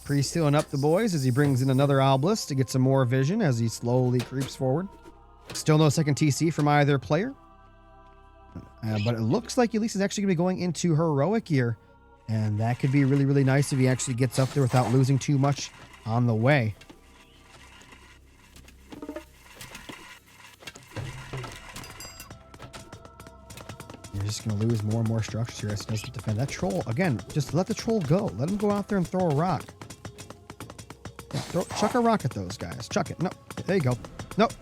Speaker 1: Priest healing up the boys as he brings in another obelisk to get some more vision as he slowly creeps forward. Still no second TC from either player. But it looks like Ulysses is actually going to be going into heroic here. And that could be really, really nice if he actually gets up there without losing too much on the way. You're just going to lose more and more structures here as he doesn't defend. That troll, again, just let the troll go. Let him go out there and throw a rock. Yeah, chuck a rock at those guys. Chuck it. No, there you go. Nope.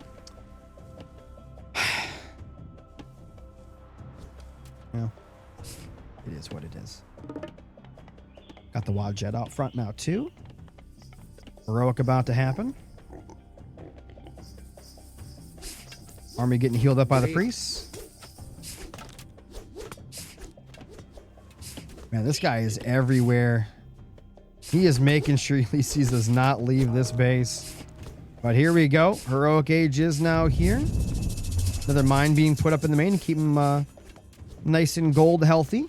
Speaker 1: Well, it is what it is. Got the wild jet out front now too. Heroic about to happen. Army getting healed up by the priests. Man, this guy is everywhere. He is making sure Ulysses does not leave this base. But here we go. Heroic Age is now here. Another mine being put up in the main to keep him nice and gold healthy.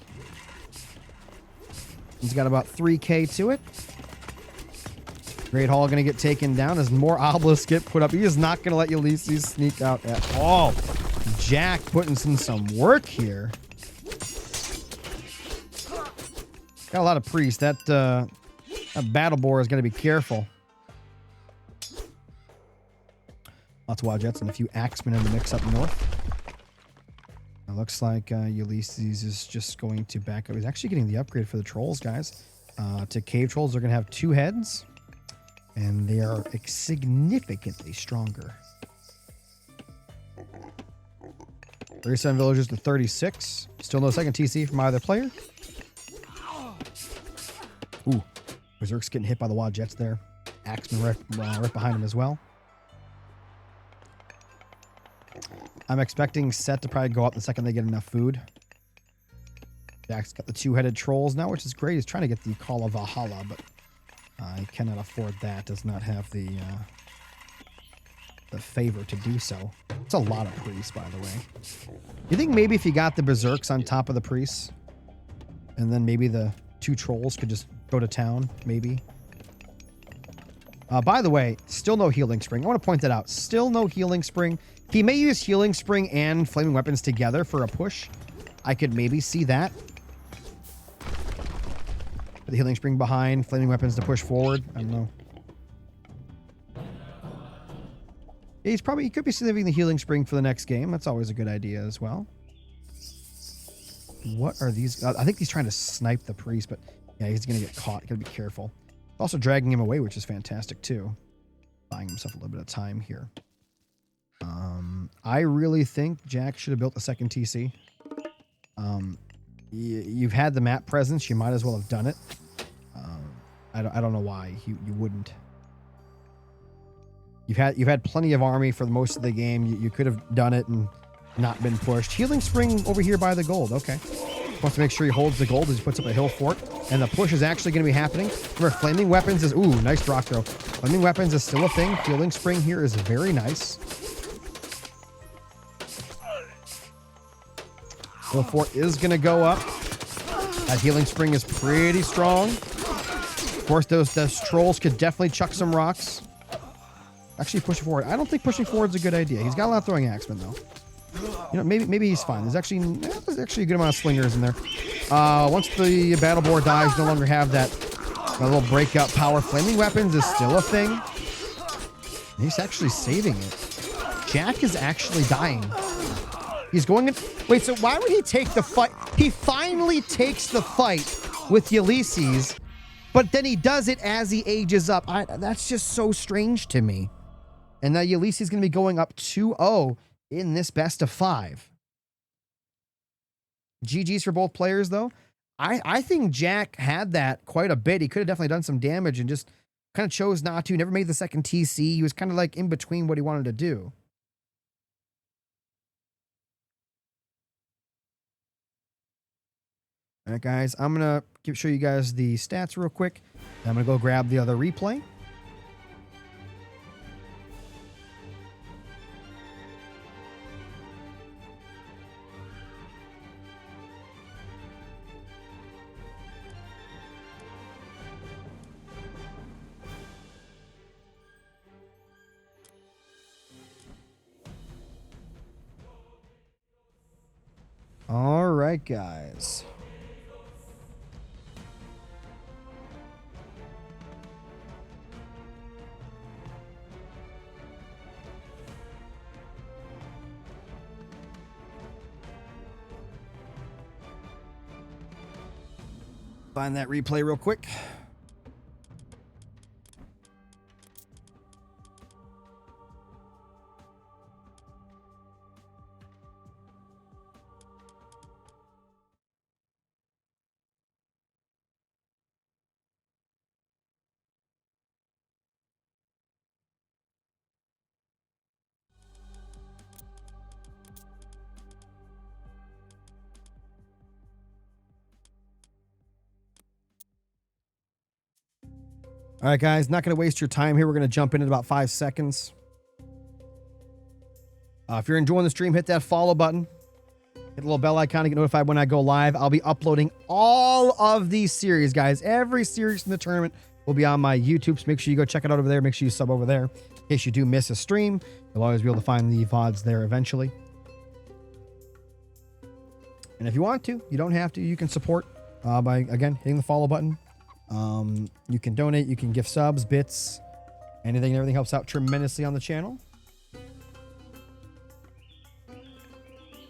Speaker 1: He's got about 3K to it. Great Hall going to get taken down as more obelisks get put up. He is not going to let Ulysses sneak out at all. Jack putting in some work here. Got a lot of priests. That battle boar is going to be careful. Lots of wild jets and a few axemen in the mix up north. It looks like Ulysses is just going to back up. He's actually getting the upgrade for the trolls, guys. To cave trolls, they're going to have 2 heads. And they are significantly stronger. 37 villagers to 36. Still no second TC from either player. Ooh. Berserk's getting hit by the wild jets there. Axeman right behind him as well. I'm expecting set to probably go up the second they get enough food. Jack's got the 2-headed trolls now, which is great. He's trying to get the Call of Valhalla, but he cannot afford that. Does not have the favor to do so. It's a lot of priests, by the way. You think maybe if you got the Berserks on top of the priests, and then maybe the 2 trolls could just go to town, maybe? By the way, still no healing spring. I want to point that out. Still no healing spring. He may use healing spring and flaming weapons together for a push. I could maybe see that. Put the healing spring behind, flaming weapons to push forward. I don't know. He could be saving the healing spring for the next game. That's always a good idea as well. What are these? I think he's trying to snipe the priest, but yeah, he's going to get caught. Got to be careful. Also dragging him away, which is fantastic too. Buying himself a little bit of time here. I really think Jack should have built a second TC. You've had the map presence. You might as well have done it. I don't know why you wouldn't. You've had plenty of army for most of the game. You could have done it and not been pushed. Healing Spring over here by the gold. Okay. Wants to make sure he holds the gold as he puts up a hill fort. And the push is actually going to be happening. Remember, Flaming Weapons is... Ooh, nice rock throw. Flaming Weapons is still a thing. Healing Spring here is very nice. Hill fort is going to go up. That Healing Spring is pretty strong. Of course, those trolls could definitely chuck some rocks. Actually, pushing forward. I don't think pushing forward is a good idea. He's got a lot of throwing axemen, though. You know, maybe he's fine. There's actually a good amount of slingers in there. Once the battle board dies, you no longer have that little breakout power. Flaming Weapons is still a thing. He's actually saving it. Jack is actually dying. He's going in. Wait, so why would he take the fight? He finally takes the fight with Ulysses, but then he does it as he ages up. That's just so strange to me. And now Ulysses is going to be going up 2-0 in this best of 5. GG's for both players, though. I think Jack had that quite a bit. He could have definitely done some damage and just kind of chose not to. Never made the second TC. He was kind of like in between what he wanted to do. All right, guys. I'm going to show you guys the stats real quick. I'm going to go grab the other replay. All right, guys. Find that replay real quick. All right, guys, not going to waste your time here. We're going to jump in about 5 seconds. If you're enjoying the stream, hit that follow button. Hit the little bell icon to get notified when I go live. I'll be uploading all of these series, guys. Every series from the tournament will be on my YouTube, so make sure you go check it out over there. Make sure you sub over there. In case you do miss a stream, you'll always be able to find the VODs there eventually. And if you want to, you don't have to. You can support by, again, hitting the follow button. You can donate, you can gift subs, bits, anything and everything helps out tremendously on the channel.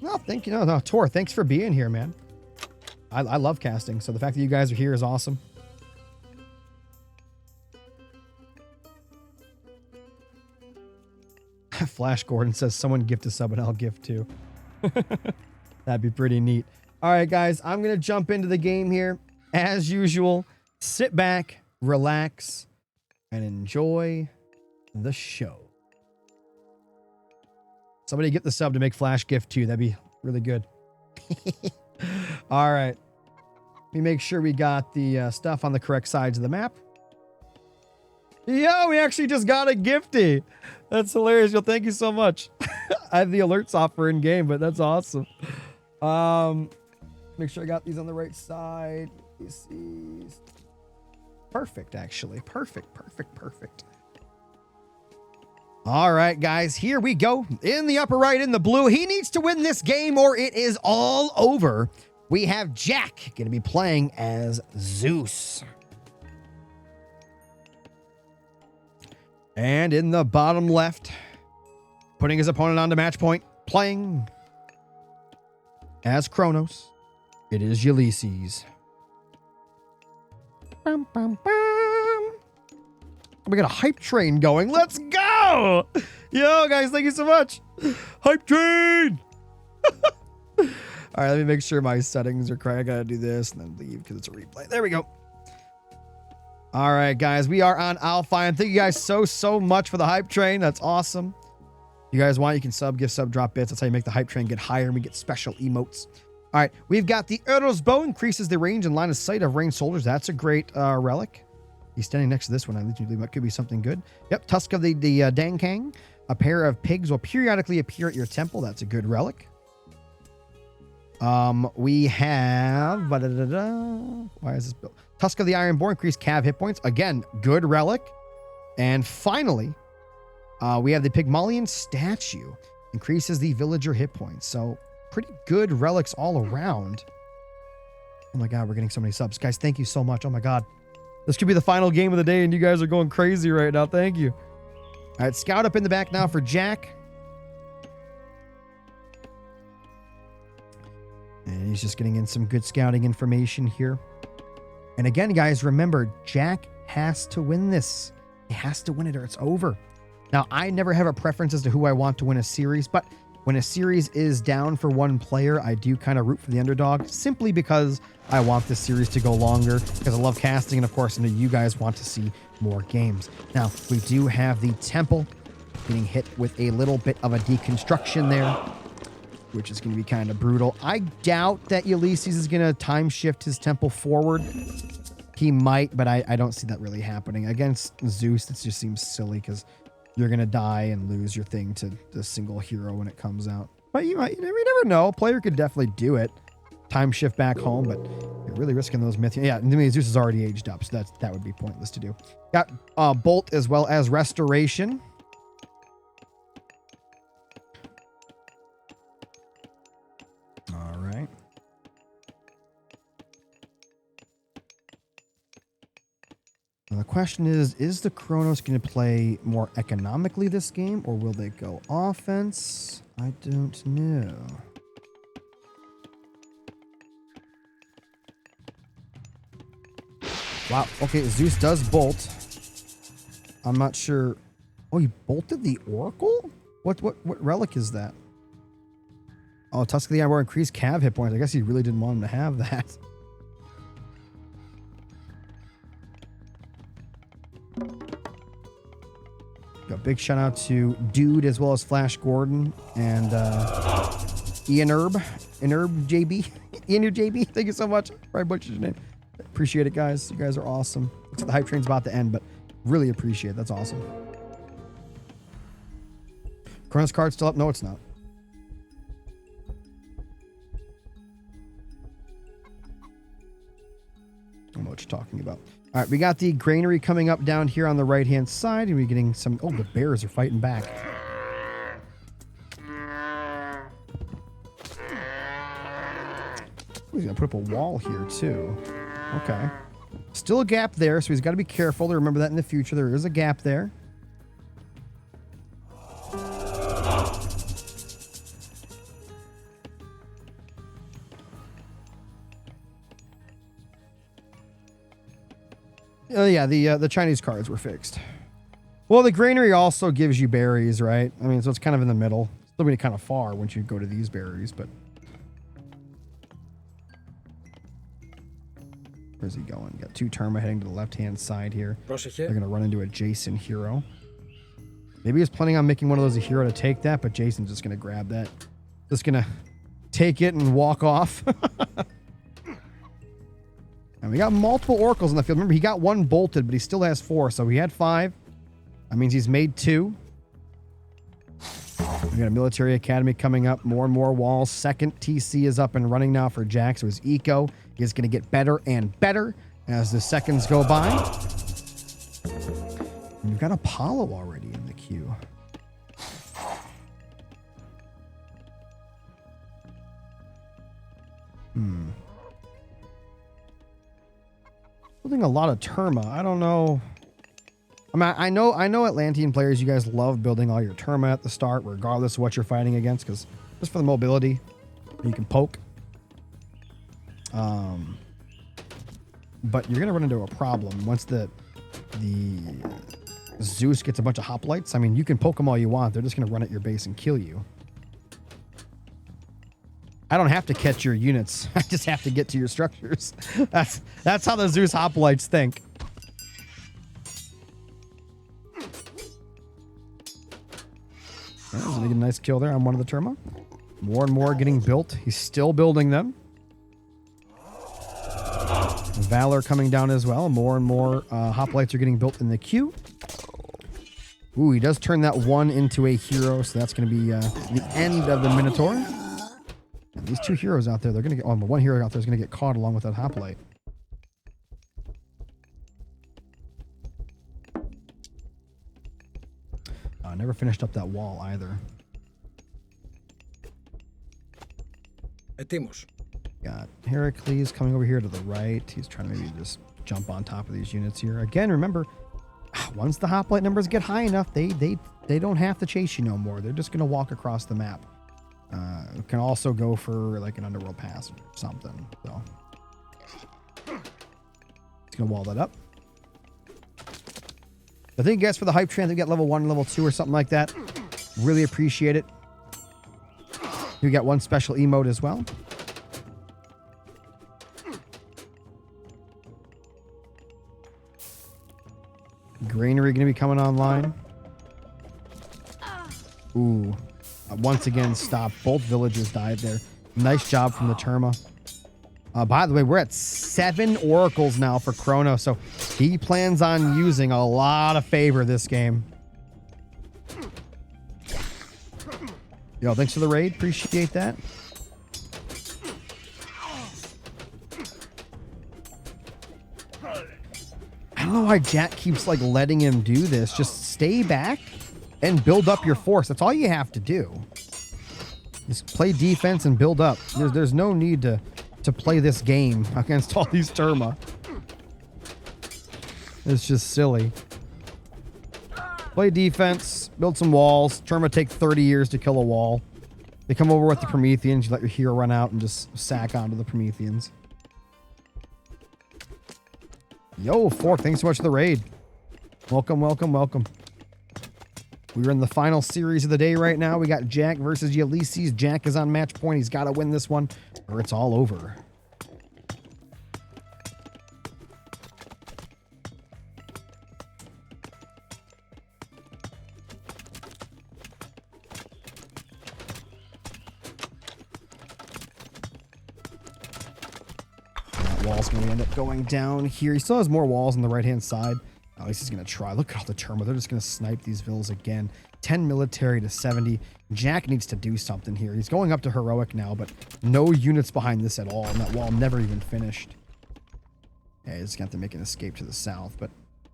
Speaker 1: No, thank you. No, Tor, thanks for being here, man. I love casting, so the fact that you guys are here is awesome. Flash Gordon says someone gift a sub and I'll gift too. That'd be pretty neat. All right, guys, I'm going to jump into the game here. As usual, sit back, relax, and enjoy the show. Somebody get the sub to make Flash gift too. That'd be really good. All right. Let me make sure we got the stuff on the correct sides of the map. Yo, we actually just got a gifty. That's hilarious. Yo, thank you so much. I have the alerts off for in game, but that's awesome. Make sure I got these on the right side. These. Perfect, actually. Perfect. All right, guys, here we go. In the upper right, in the blue, he needs to win this game or it is all over. We have Jack going to be playing as Zeus. And in the bottom left, putting his opponent onto match point, playing as Kronos, it is Ulysses. Bum, bum, bum. We got a hype train going. Let's go. Yo, guys, thank you so much. Hype train. All right, let me make sure my settings are correct. I got to do this and then leave because it's a replay. There we go. All right, guys, we are on Alpha, and thank you guys so much for the hype train. That's awesome. If you guys want, you can sub, give sub, drop bits. That's how you make the hype train get higher, and we get special emotes. All right, we've got the Edabus bow, increases the range and line of sight of ranged soldiers. That's a great relic. He's standing next to this one. I believe that could be something good. Yep, Tusk of the Dankang. A pair of pigs will periodically appear at your temple. That's a good relic. We have... Why is this built? Tusk of the Ironborn, increased cav hit points. Again, good relic. And finally, we have the Pygmalion statue. Increases the villager hit points. So, pretty good relics all around. Oh my god, we're getting so many subs. Guys, thank you so much. Oh my god. This could be the final game of the day, and you guys are going crazy right now. Thank you. All right, scout up in the back now for Jack. And he's just getting in some good scouting information here. And again, guys, remember, Jack has to win this. He has to win it or it's over. Now, I never have a preference as to who I want to win a series, but when a series is down for one player, I do kind of root for the underdog, simply because I want this series to go longer, because I love casting, and of course, I know you guys want to see more games. Now, we do have the temple getting hit with a little bit of a deconstruction there, which is going to be kind of brutal. I doubt that Ulysses is going to time shift his temple forward. He might, but I don't see that really happening. Against Zeus, it just seems silly, because you're going to die and lose your thing to the single hero when it comes out. But you never know. A player could definitely do it. Time shift back home, but you're really risking those myths. Yeah, I mean, Zeus is already aged up, so that would be pointless to do. Got Bolt as well as Restoration. All right. Now the question is the Chronos going to play more economically this game, or will they go offense? I don't know. Wow. Okay, Zeus does bolt. I'm not sure. Oh, he bolted the Oracle? What relic is that? Oh, Tusk of the Ironborn increased cav hit points. I guess he really didn't want him to have that. Got big shout out to Dude as well as Flash Gordon and Ian Herb JB. Ian JB, thank you so much. Probably butchered your name. Appreciate it, guys. You guys are awesome. Looks like the hype train's about to end, but really appreciate it. That's awesome. Chronos card still up? No, it's not. I don't know what you're talking about. All right, we got the granary coming up down here on the right-hand side, and we're getting some... Oh, the bears are fighting back. He's going to put up a wall here, too. Okay. Still a gap there, so he's got to be careful to remember that in the future. There is a gap there. Oh yeah, the Chinese cards were fixed. Well, the granary also gives you berries, right? I mean, so it's kind of in the middle. Still be kind of far once you go to these berries, but... Where's he going? Got 2 Terma heading to the left-hand side here. They're going to run into a Jason hero. Maybe he's planning on making one of those a hero to take that, but Jason's just going to grab that. Just going to take it and walk off. And we got multiple oracles in the field. Remember, he got 1 bolted, but he still has 4. So he had 5. That means he's made 2. We got a military academy coming up. More and more walls. Second TC is up and running now for Jack. So his eco is going to get better and better as the seconds go by. And we've got Apollo already in the queue. Building a lot of Terma. I don't know. I mean, I know Atlantean players, you guys love building all your Terma at the start, regardless of what you're fighting against, because just for the mobility, you can poke. But you're gonna run into a problem once the Zeus gets a bunch of hoplites. I mean, you can poke them all you want. They're just gonna run at your base and kill you. I don't have to catch your units. I just have to get to your structures. That's how the Zeus hoplites think. He's gonna get a nice kill there on one of the Terma. More and more getting built. He's still building them. Valor coming down as well. More and more hoplites are getting built in the queue. Ooh, he does turn that one into a hero, so that's going to be the end of the Minotaur. And these two heroes out there, they're going to get... Oh, the one hero out there is going to get caught along with that hoplite. Never finished up that wall either.
Speaker 2: Etimos.
Speaker 1: Got Heracles coming over here to the right. He's trying to maybe just jump on top of these units here. Again, remember, once the hoplite numbers get high enough, they don't have to chase you no more. They're just going to walk across the map. Can also go for like an underworld pass or something. So it's going to wall that up. I think, guys, for the hype train, they get level 1 and level 2 or something like that. Really appreciate it. You get one special emote as well. Granary going to be coming online. Ooh. Once again, stop. Both villagers died there. Nice job from the Terma. By the way, we're at 7 oracles now for Chrono, so he plans on using a lot of favor this game. Yo, thanks for the raid. Appreciate that. I don't know why Jack keeps like letting him do this. Just stay back and build up your force. That's all you have to do. Just play defense and build up. There's no need to play this game against all these Terma. It's just silly. Play defense, build some walls. Terma take 30 years to kill a wall. They come over with the Prometheans. You let your hero run out and just sack onto the Prometheans. Yo, Fork, thanks so much for the raid. Welcome, welcome, welcome. We're in the final series of the day right now. We got Jack versus Ulysses. Jack is on match point. He's got to win this one or it's all over. That wall's going to end up going down here. He still has more walls on the right-hand side. At least he's going to try. Look at all the Terma. They're just going to snipe these villas again. 10 military to 70. Jack needs to do something here. He's going up to heroic now, but no units behind this at all. And that wall never even finished. Yeah, he's going to have to make an escape to the south, but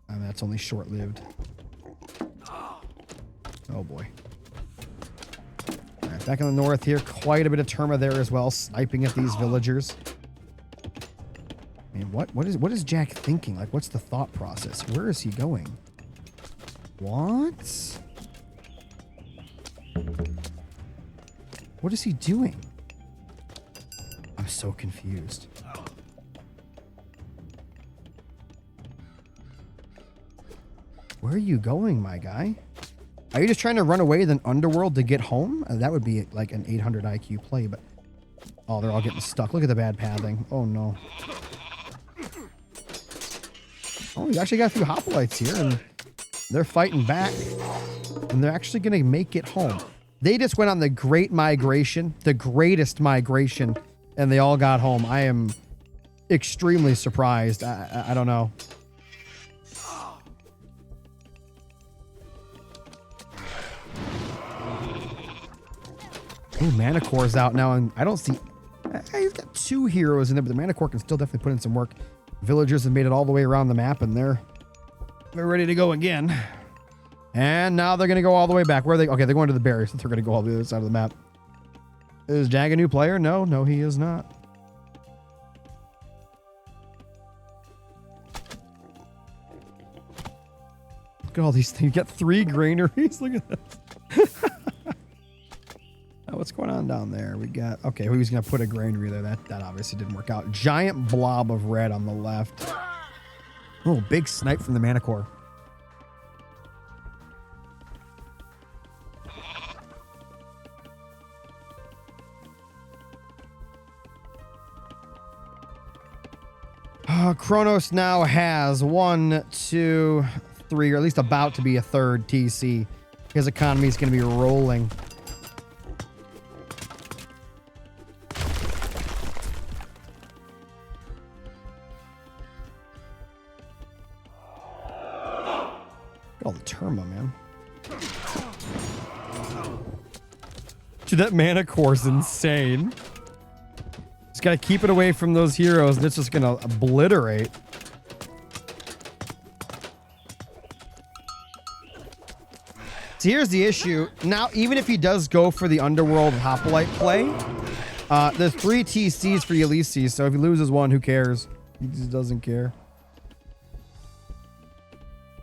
Speaker 1: that's only short-lived. Oh, boy. All right, back in the north here. Quite a bit of Terma there as well, sniping at these villagers. I mean, what is Jack thinking? Like, what's the thought process? Where is he going? What? What is he doing? I'm so confused. Where are you going, my guy? Are you just trying to run away than Underworld to get home? That would be like an 800 IQ play, but... Oh, they're all getting stuck. Look at the bad pathing. Oh, no. Oh, we actually got a few hoplites here, and they're fighting back. And they're actually going to make it home. They just went on the great migration, the greatest migration, and they all got home. I am extremely surprised. I don't know. Ooh, Manicore's out now, and I don't see... He's got 2 heroes in there, but the Manicore can still definitely put in some work. Villagers have made it all the way around the map, and they're ready to go again. And now they're going to go all the way back. Where are they? Okay, they're going to the barriers. They're going to go all the other side of the map. Is Jag a new player? No, he is not. Look at all these things. You got 3 granaries. Look at this. What's going on down there? We got... Okay, who's going to put a granary there? That obviously didn't work out. Giant blob of red on the left. Oh, big snipe from the Manicore. Kronos now has 1, 2, 3, or at least about to be a 3rd TC. His economy is going to be rolling. All the Terma, man. Dude, that mana core is insane. Just gotta keep it away from those heroes, and it's just gonna obliterate. So here's the issue. Now, even if he does go for the Underworld Hoplite play, there's 3 TCs for Ulysses, so if he loses one, who cares? He just doesn't care.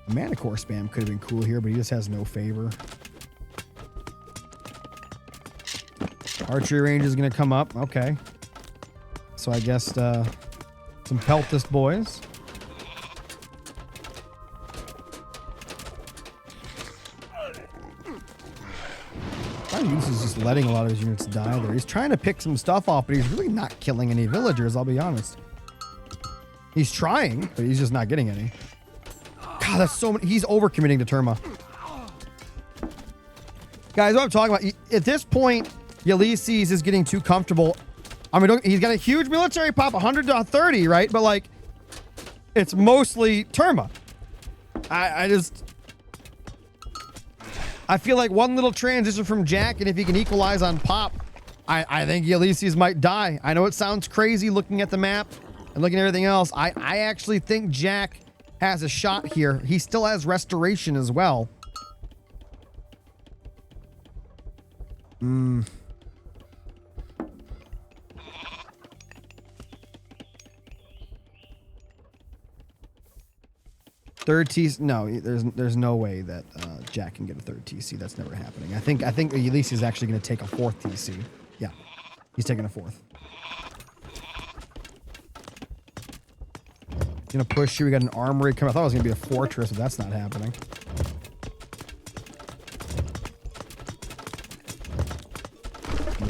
Speaker 1: A mana core spam could have been cool here, but he just has no favor. Archery range is going to come up. Okay. So I guess some Peltist boys. He's just letting a lot of his units die there. He's trying to pick some stuff off, but he's really not killing any villagers, I'll be honest. He's trying, but he's just not getting any. God, that's so many. He's overcommitting to Terma. Guys, what I'm talking about, at this point, Ulysses is getting too comfortable. I mean, he's got a huge military pop, 100 to 30, right? But, like, it's mostly Terma. I feel like one little transition from Jack, and if he can equalize on pop, I think Ulysses might die. I know it sounds crazy looking at the map and looking at everything else. I actually think Jack has a shot here. He still has restoration as well. 3rd TC. No, there's no way that Jack can get a 3rd TC. That's never happening. I think Ulysses is actually going to take a 4th TC. Yeah, he's taking a 4th. Gonna push you. We got an armory coming. I thought it was gonna be a fortress, but that's not happening.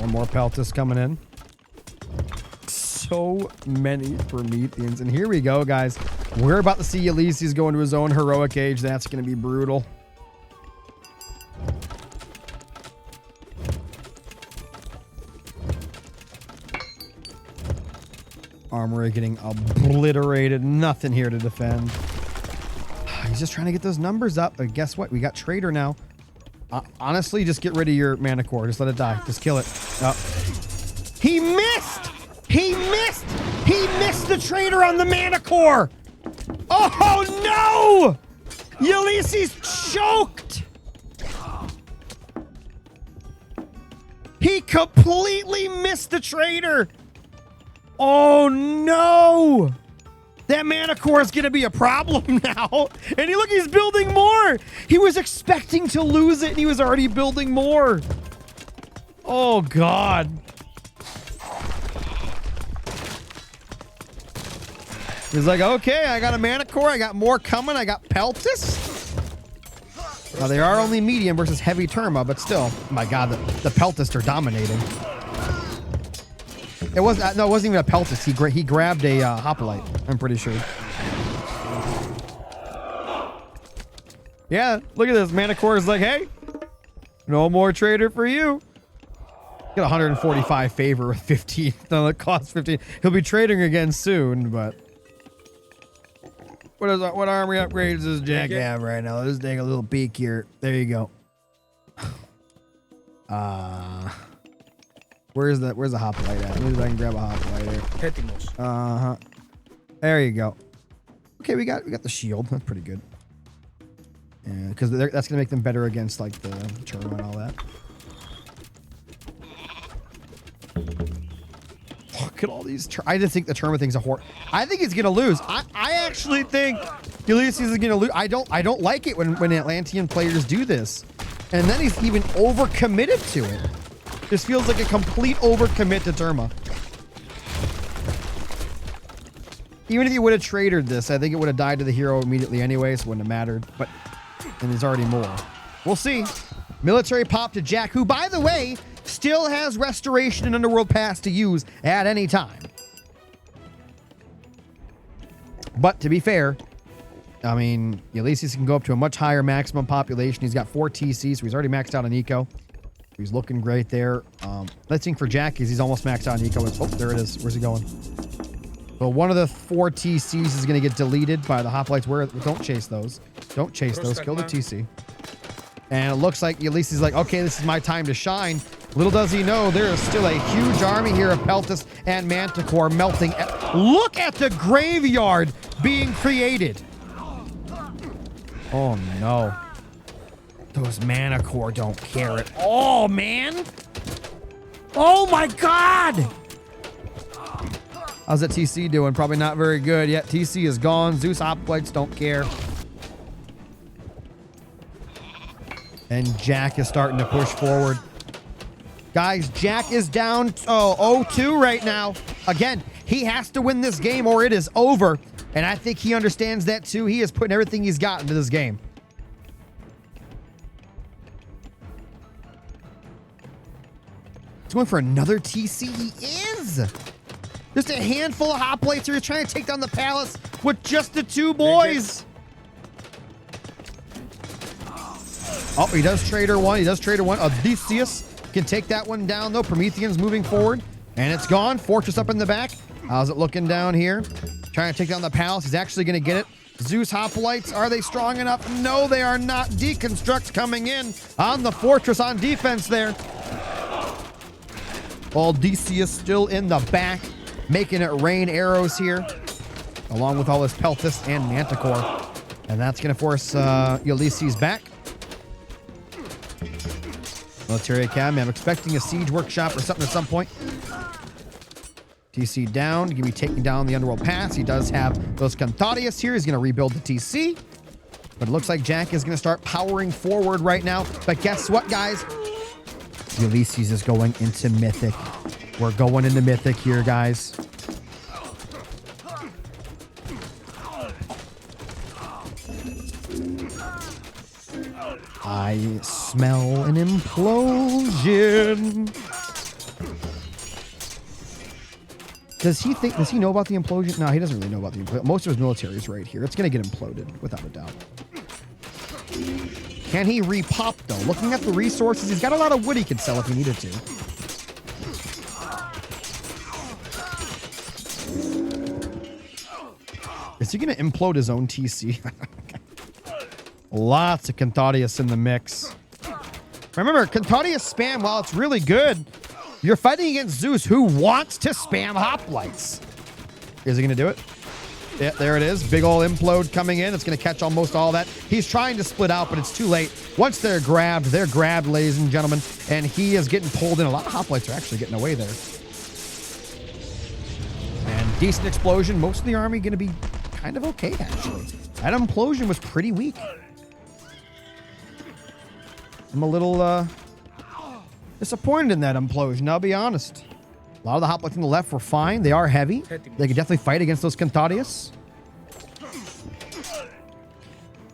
Speaker 1: One more Peltist coming in. So many Prometheans. And here we go, guys. We're about to see Ulysses go into his own heroic age. That's gonna be brutal. Armory getting obliterated. Nothing here to defend. He's just trying to get those numbers up. But guess what? We got Trader now. Honestly, just get rid of your mana core. Just let it die. Just kill it. Oh. He missed! He missed! He missed the Trader on the mana core! Oh no! Ulysses choked! He completely missed the Trader! Oh no! That mana core is gonna be a problem now. And look, he's building more. He was expecting to lose it and he was already building more. Oh God. He's like, okay, I got a mana core. I got more coming. I got Peltist. Now they are only medium versus heavy Terma, but still, oh my God, the Peltist are dominating. It wasn't. No, it wasn't even a Peltist. He grabbed a Hoplite. I'm pretty sure. Yeah, look at this. Mana core is like, hey, no more Trader for you. Got 145 favor with 15. No, it costs 15. He'll be trading again soon, but what armory upgrades does Jack have right now? Let's take a little peek here. There you go. Where's the Hoplite at? Let me see if I can grab a Hoplite here.
Speaker 2: Edabus.
Speaker 1: There you go. Okay, we got the shield. That's pretty good. Yeah, because that's gonna make them better against like the Terma and all that. Look at all these. I just think the Terma thing's a horror. I think he's gonna lose. I actually think Ulysses is gonna lose. I don't like it when Atlantean players do this, and then he's even overcommitted to it. This feels like a complete overcommit to Terma. Even if you would have traded this, I think it would have died to the hero immediately anyway, so it wouldn't have mattered. But and there's already more. We'll see. Military pop to Jack, who, by the way, still has Restoration and Underworld Pass to use at any time. But to be fair, I mean, Ulysses can go up to a much higher maximum population. He's got 4 TC, so he's already maxed out on eco. He's looking great there. Let's think for Jack is he's almost maxed out on eco. Oh, there it is. Where's he going? So one of the 4 TCs is going to get deleted by the hoplites. Don't chase those. Don't chase those. Kill the TC. And it looks like Ulysses is like, okay, this is my time to shine. Little does he know, there is still a huge army here of Peltas and Manticore melting. Look at the graveyard being created. Oh, no. Those Manticore don't care at all, man. Oh, my God. How's that TC doing? Probably not very good yet. TC is gone. Zeus Hoplites don't care. And Jack is starting to push forward. Guys, Jack is down 0-2 right now. Again, he has to win this game or it is over. And I think he understands that too. He is putting everything he's got into this game. He's going for another TC. He is. Just a handful of hoplites here. He's trying to take down the palace with just the 2 boys. Oh, he does trader one. He does trader one. Odysseus can take that one down, though. Promethean's moving forward, and it's gone. Fortress up in the back. How's it looking down here? Trying to take down the palace. He's actually going to get it. Zeus Hoplites, are they strong enough? No, they are not. Deconstruct coming in on the fortress on defense there. Odysseus still in the back, making it rain arrows here, along with all his Peltas and Manticore. And that's going to force Ulysses back. Military Academy. I'm expecting a siege workshop or something at some point. TC down. Going to be taking down the Underworld Pass. He does have those Cantharius here. He's going to rebuild the TC. But it looks like Jack is going to start powering forward right now. But guess what, guys? Ulysses is going into Mythic. We're going into Mythic here, guys. I smell an implosion. Does he know about the implosion? No, he doesn't really know about the implosion. Most of his military is right here. It's going to get imploded, without a doubt. Can he repop, though? Looking at the resources, he's got a lot of wood he could sell if he needed to. Is he going to implode his own TC? Lots of Cantharius in the mix. Remember, Cantharius spam, while it's really good, you're fighting against Zeus, who wants to spam hoplites. Is he going to do it? Yeah, there it is. Big ol' implode coming in. It's going to catch almost all that. He's trying to split out, but it's too late. Once they're grabbed, ladies and gentlemen, and he is getting pulled in. A lot of hoplites are actually getting away there. And decent explosion. Most of the army going to be kind of okay, actually. That implosion was pretty weak. I'm a little disappointed in that implosion, I'll be honest. A lot of the hoplites on the left were fine. They are heavy. They could definitely fight against those Cantharius.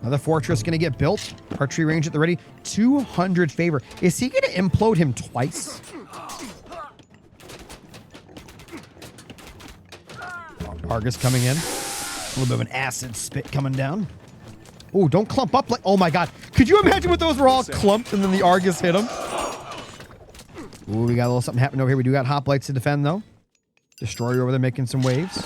Speaker 1: Another fortress going to get built. Archery range at the ready. 200 favor. Is he going to implode him twice? Argus coming in. A little bit of an acid spit coming down. Oh, don't clump up like... Oh, my God. Could you imagine what those were all clumped and then the Argus hit him? Ooh, we got a little something happening over here. We do got hoplites to defend, though. Destroyer over there making some waves.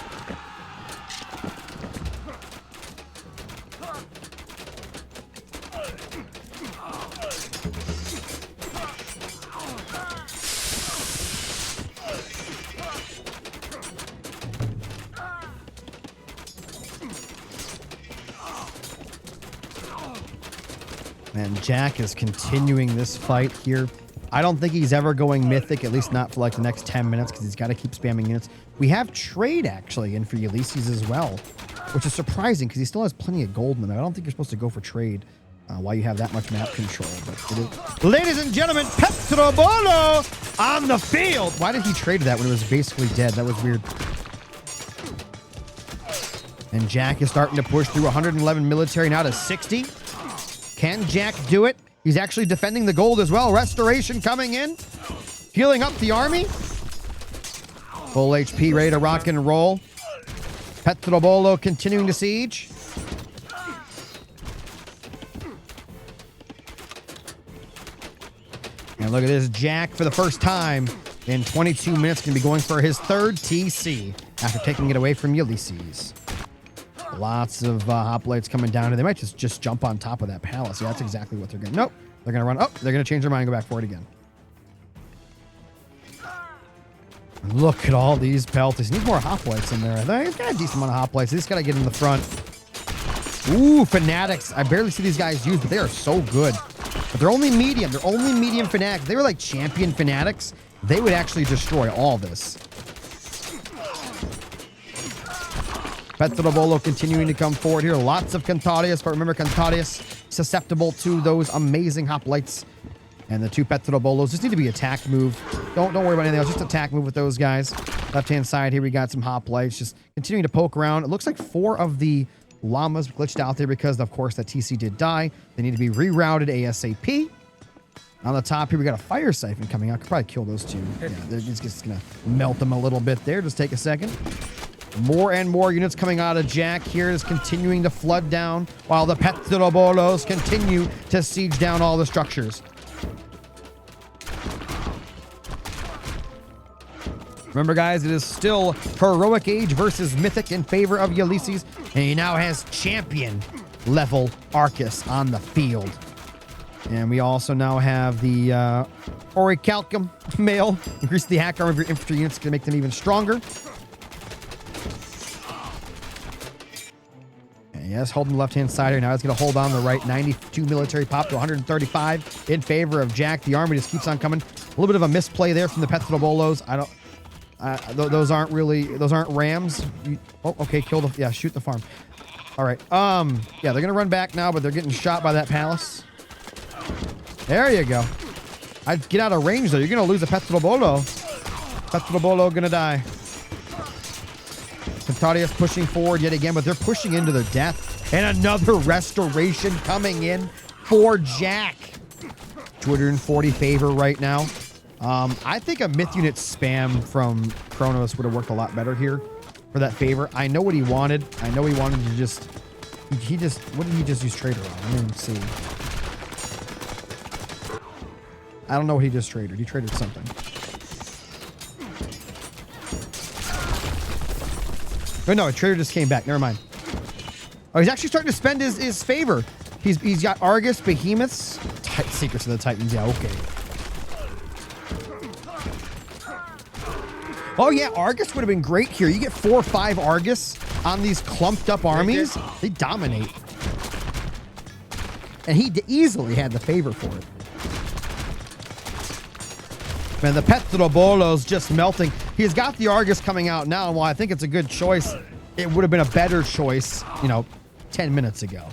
Speaker 1: And Jack is continuing this fight here. I don't think he's ever going Mythic, at least not for like the next 10 minutes, because he's got to keep spamming units. We have trade, actually, in for Ulysses as well, which is surprising because he still has plenty of gold in them. I don't think you're supposed to go for trade while you have that much map control. But ladies and gentlemen, Petrobolo on the field. Why did he trade that when it was basically dead? That was weird. And Jack is starting to push through 111 military, now to 60. Can Jack do it? He's actually defending the gold as well. Restoration coming in. Healing up the army. Full HP, ready to rock and roll. Petrobolo continuing to siege. And look at this. Jack, for the first time in 22 minutes, going to be going for his third TC after taking it away from Ulysses. Lots of hoplites coming down, and they might just jump on top of that palace. Yeah, that's exactly what they're going to. Nope. They're going to run. Oh, they're going to change their mind and go back for it again. Look at all these pelties. Need more hoplites in there. He's got a decent amount of hoplites. They just got to get in the front. Ooh, fanatics. I barely see these guys used, but they are so good. But they're only medium. They're only medium fanatics. If they were like champion fanatics, they would actually destroy all this. Petrobolo continuing to come forward here. Lots of Cantarius, but remember Cantarius susceptible to those amazing hoplites. And the two Petrobolos just need to be attack move. Don't worry about anything else. Just attack move with those guys. Left-hand side here, we got some hoplites just continuing to poke around. It looks like 4 of the llamas glitched out there because, of course, that TC did die. They need to be rerouted ASAP. On the top here, we got a fire siphon coming out. Could probably kill those two. Yeah, they're just going to melt them a little bit there. Just take a second. More and more units coming out of Jack here is continuing to flood down while the Petrobolos continue to siege down all the structures. Remember, guys, it is still Heroic Age versus Mythic in favor of Ulysses, and he now has champion level Arcus on the field. And we also now have the Orichalcum male. Increase the hack armor of your infantry units to make them even stronger. Yes, holding the left-hand side here. Now it's going to hold on the right. 92 military pop to 135 in favor of Jack. The army just keeps on coming. A little bit of a misplay there from the Petrobolos. Those aren't rams. Okay, kill the, yeah, shoot the farm. All right. Yeah, they're going to run back now, but they're getting shot by that palace. There you go. I'd get out of range, though. You're going to lose a Petrobolo. Petrobolo going to die. Cantarius pushing forward yet again, but they're pushing into their death. And another restoration coming in for Jack. 240 favor right now. I think a myth unit spam from Kronos would have worked a lot better here for that favor. I know what he wanted. I know he wanted to just... what did he just use Trader on? I didn't see. I don't know what he just traded. He traded something. Oh, no, a trader just came back. Never mind. Oh, he's actually starting to spend his favor. He's got Argus, Behemoths, Secrets of the Titans. Yeah, okay. Oh, yeah, Argus would have been great here. You get 4 or 5 Argus on these clumped up armies. They dominate. And he easily had the favor for it. Man, the Petrobolos just melting. He's got the Argus coming out now, and while I think it's a good choice, it would have been a better choice, 10 minutes ago.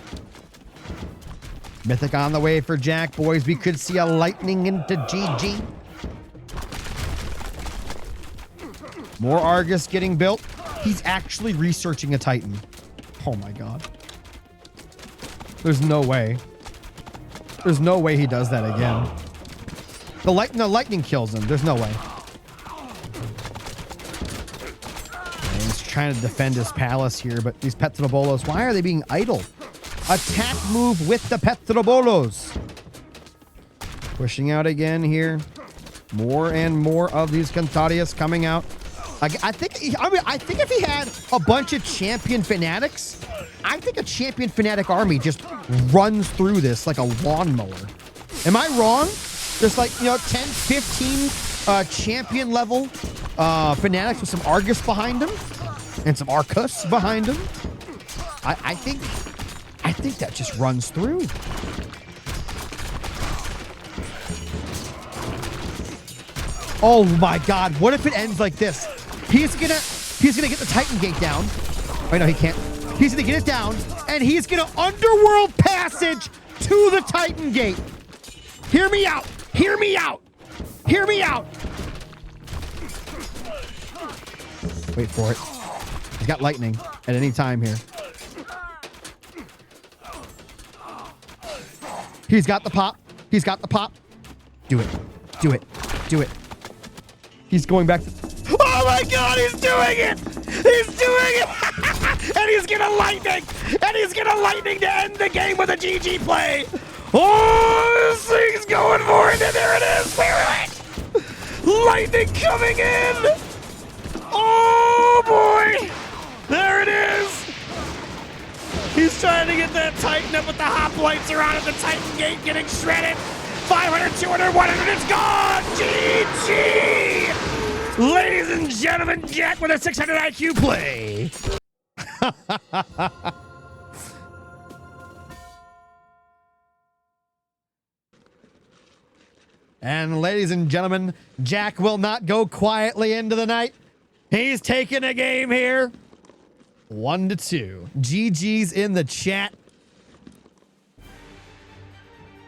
Speaker 1: Mythic on the way for Jack, boys. We could see a lightning into GG. More Argus getting built. He's actually researching a Titan. Oh my god. There's no way. There's no way he does that again. The lightning kills him. There's no way. And he's trying to defend his palace here, but these Petrobolos, why are they being idle? Attack move with the Petrobolos. Pushing out again here. More and more of these Cantarius coming out. I think if he had a bunch of champion fanatics, I think a champion fanatic army just runs through this like a lawnmower. Am I wrong? There's like, 10, 15 champion level fanatics with some Argus behind them and some Arcus behind them. I think that just runs through. Oh my god, what if it ends like this? He's gonna get the Titan Gate down. Oh no, he can't. He's gonna get it down, and he's gonna underworld passage to the Titan Gate. Hear me out. Hear me out. Hear me out. Wait for it. He's got lightning at any time here. He's got the pop. He's got the pop. Do it. Do it. Do it. He's going back. Oh my god, he's doing it! He's doing it! And he's gonna lightning! And he's gonna lightning to end the game with a GG play! Oh, this thing's going for it, and there it is! There
Speaker 3: lightning coming in! Oh boy! There it is! He's trying to get that Titan up, but the hoplites are out of the Titan gate getting shredded. 500, 200, 100, it's gone! GG! Ladies and gentlemen, Jack with a 600 IQ play.
Speaker 1: And ladies and gentlemen, Jack will not go quietly into the night. He's taking a game here. 1-2. GG's in the chat.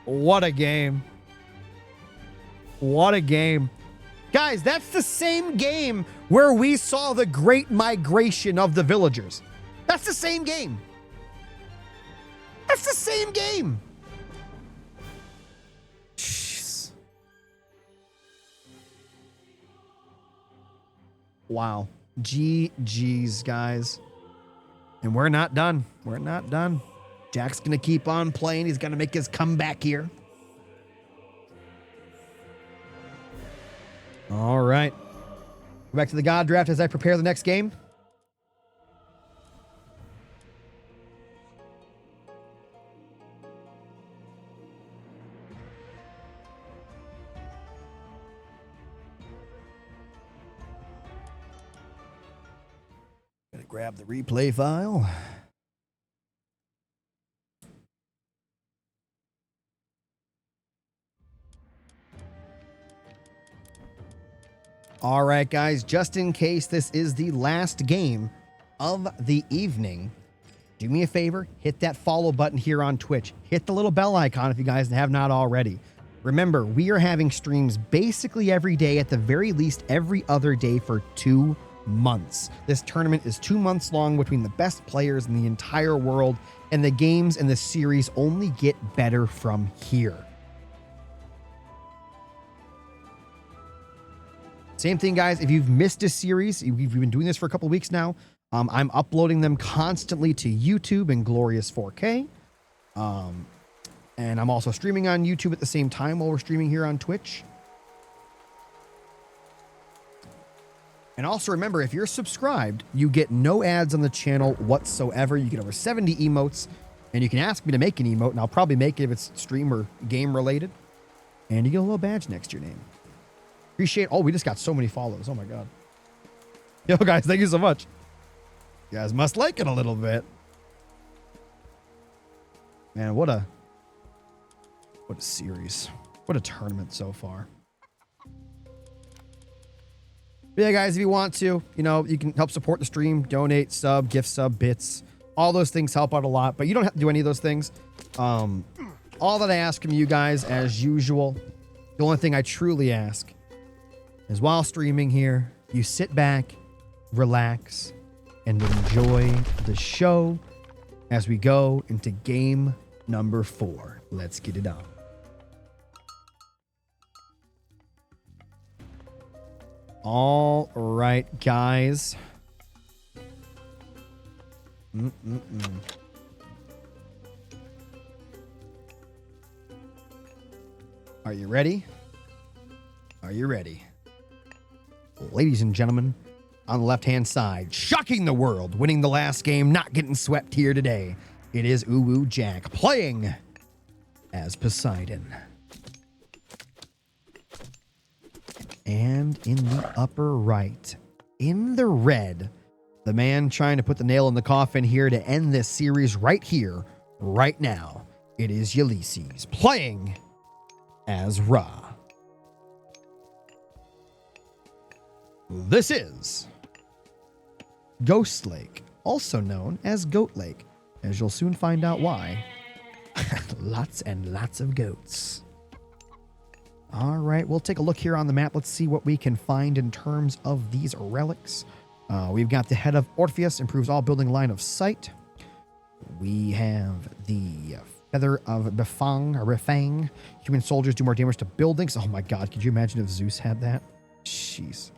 Speaker 1: What a game. What a game. Guys, that's the same game where we saw the great migration of the villagers. That's the same game. That's the same game. Jeez. Wow. GG's, guys. And we're not done. We're not done. Jack's going to keep on playing. He's going to make his comeback here. All right. Go back to the God Draft as I prepare the next game. Gonna grab the replay file. All right, guys, just in case this is the last game of the evening, do me a favor, hit that follow button here on Twitch. Hit the little bell icon if you guys have not already. Remember, we are having streams basically every day, at the very least every other day for 2 months. This tournament is 2 months long between the best players in the entire world, and the games in the series only get better from here. Same thing, guys. If you've missed a series, we've been doing this for a couple weeks now. I'm uploading them constantly to YouTube in glorious 4K. And I'm also streaming on YouTube at the same time while we're streaming here on Twitch. And also remember, if you're subscribed, you get no ads on the channel whatsoever. You get over 70 emotes, and you can ask me to make an emote, and I'll probably make it if it's stream or game related. And you get a little badge next to your name. Appreciate. Oh, we just got so many follows. Oh my god. Yo, guys, thank you so much. You guys must like it a little bit. Man, what a series. What a tournament so far. But yeah, guys, if you want to, you know, you can help support the stream, donate, sub, gift sub, bits. All those things help out a lot, but you don't have to do any of those things. All that I ask from you guys, as usual, the only thing I truly ask is while streaming here, you sit back, relax, and enjoy the show as we go into game number 4. Let's get it on. All right, guys. Are you ready? Are you ready? Ladies and gentlemen, on the left-hand side, shocking the world, winning the last game, not getting swept here today. It is Uwu Jack playing as Poseidon. And in the upper right, in the red, the man trying to put the nail in the coffin here to end this series right here, right now. It is Ulysses playing as Ra. This is Ghost Lake, also known as Goat Lake, as you'll soon find out why. Lots and lots of goats. All right, we'll take a look here on the map. Let's see what we can find in terms of these relics. We've got the Head of Orpheus, improves all building line of sight. We have the Feather of Refang. Human soldiers do more damage to buildings. Oh my god, could you imagine if Zeus had that? Jeez.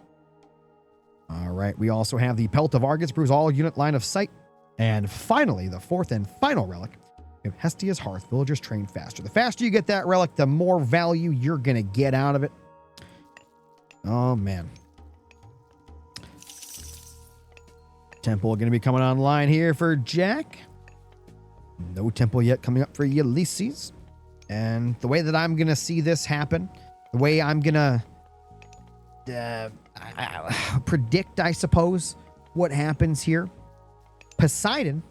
Speaker 1: All right, we also have the Pelt of Argus, improves all unit line of sight. And finally, the fourth and final relic, we have Hestia's Hearth, villagers train faster. The faster you get that relic, the more value you're going to get out of it. Oh, man. Temple going to be coming online here for Jack. No temple yet coming up for Ulysses. And the way that I'm going to see this happen, the way I'm going to predict, I suppose, what happens here. Poseidon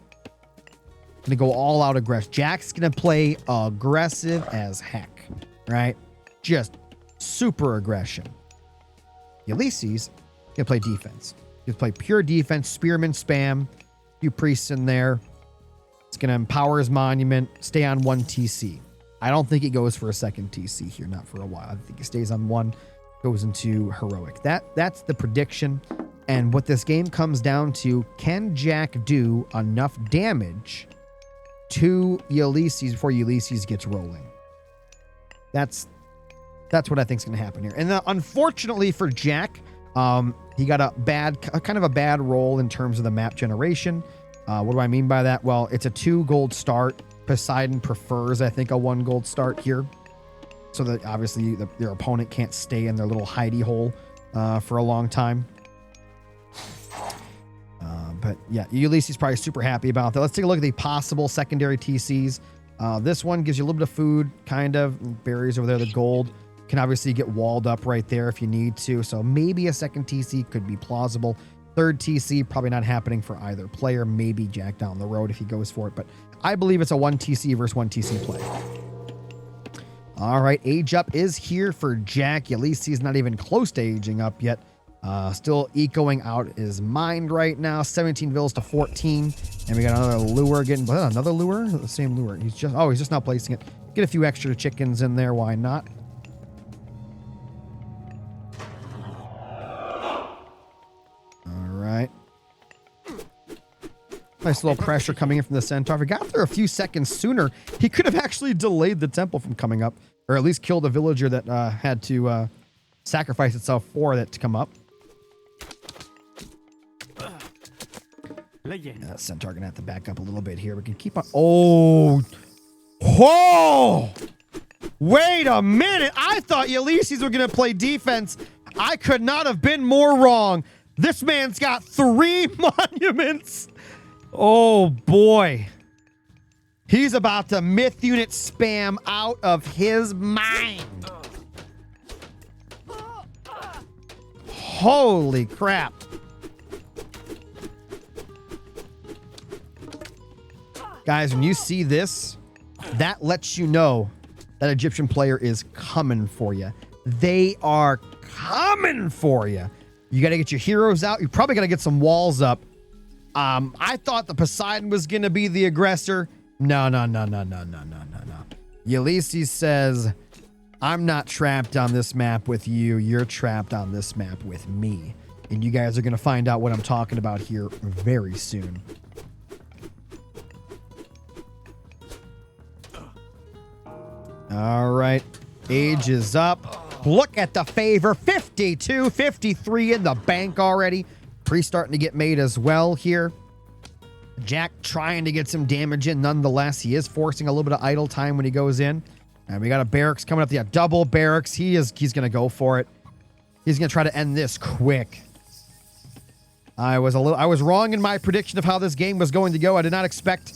Speaker 1: going to go all out aggressive. Jack's going to play aggressive as heck, right? Just super aggression. Ulysses going to play defense. He's play pure defense, spearman spam, few priests in there. It's going to empower his monument, stay on 1 TC. I don't think he goes for a second TC here, not for a while. I think he stays on 1, goes into heroic. That's the prediction. And what this game comes down to, can Jack do enough damage to Ulysses before Ulysses gets rolling? That's what I think is going to happen here. And unfortunately for Jack, he got a kind of a bad roll in terms of the map generation. What do I mean by that? Well, it's a 2 gold start. Poseidon prefers, I think, a 1 gold start here, so that obviously their opponent can't stay in their little hidey hole for a long time. But yeah, Ulysses is probably super happy about that. Let's take a look at the possible secondary TCs. This one gives you a little bit of food, kind of. Berries over there, the gold. Can obviously get walled up right there if you need to. So maybe a second TC could be plausible. Third TC, probably not happening for either player. Maybe Jack down the road if he goes for it. But I believe it's a 1 TC versus 1 TC play. All right, age up is here for Jack. Ulysses not even close to aging up yet. Still echoing out his mind right now. 17 vills to 14. And we got another lure getting... Another lure? The same lure. He's just not placing it. Get a few extra chickens in there. Why not? Right. Nice little pressure coming in from the centaur. If he got there a few seconds sooner, he could have actually delayed the temple from coming up, or at least killed a villager that had to sacrifice itself for that to come up. Centaur gonna have to back up a little bit here. We can keep on. Oh, whoa! Wait a minute! I thought Ulysses were gonna play defense. I could not have been more wrong. This man's got 3 monuments. Oh, boy. He's about to myth unit spam out of his mind. Holy crap. Guys, when you see this, that lets you know that Egyptian player is coming for you. They are coming for you. You got to get your heroes out. You're probably going to get some walls up. I thought the Poseidon was going to be the aggressor. No. Ulysses says, I'm not trapped on this map with you. You're trapped on this map with me. And you guys are going to find out what I'm talking about here very soon. All right. Age is up. Look at the favor. 52, 53 in the bank already. Priest starting to get made as well here. Jack trying to get some damage in nonetheless. He is forcing a little bit of idle time when he goes in. And we got a barracks coming up. Yeah, double barracks. He's going to go for it. He's going to try to end this quick. I was wrong in my prediction of how this game was going to go. I did not expect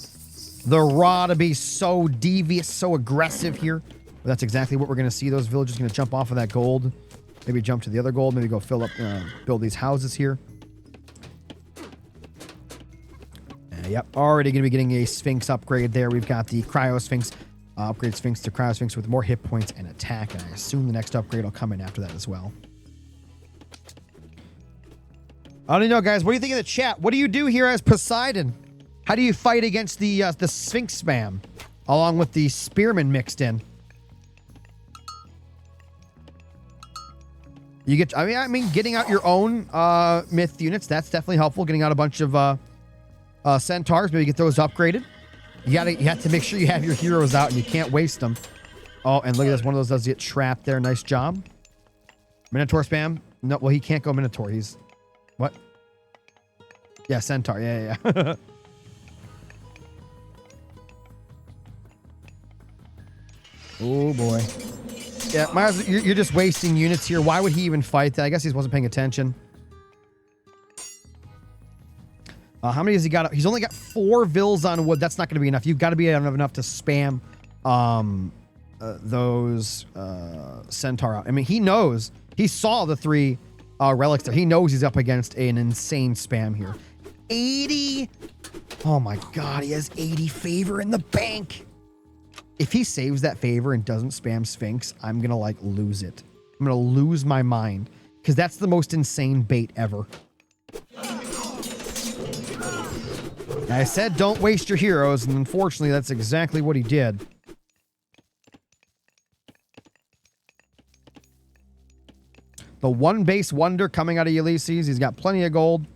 Speaker 1: the Ra to be so devious, so aggressive here. But that's exactly what we're going to see. Those villagers going to jump off of that gold. Maybe jump to the other gold. Maybe go fill up, build these houses here. Yep, already going to be getting a Sphinx upgrade there. We've got the Cryo Sphinx. Upgrade Sphinx to Cryo Sphinx with more hit points and attack. And I assume the next upgrade will come in after that as well. I don't know, guys. What do you think of the chat? What do you do here as Poseidon? How do you fight against the Sphinx spam along with the Spearman mixed in? You get, I mean, getting out your own myth units, that's definitely helpful. Getting out a bunch of centaurs, maybe get those upgraded. You have to make sure you have your heroes out and you can't waste them. Oh, and look at this. One of those does get trapped there. Nice job. Minotaur spam. No, well, he can't go Minotaur. He's... What? Yeah, centaur. Yeah. Oh, boy. Yeah, Myers, you're just wasting units here. Why would he even fight that? I guess he wasn't paying attention. How many has he got? He's only got 4 vills on wood. That's not going to be enough. You've got to be enough to spam those centaur out. I mean, he knows. He saw the 3 relics there. He knows he's up against an insane spam here. 80. Oh my God, he has 80 favor in the bank. If he saves that favor and doesn't spam Sphinx, I'm going to like lose it. I'm going to lose my mind because that's the most insane bait ever. I said don't waste your heroes, and unfortunately that's exactly what he did. The one base wonder coming out of Ulysses. He's got plenty of gold.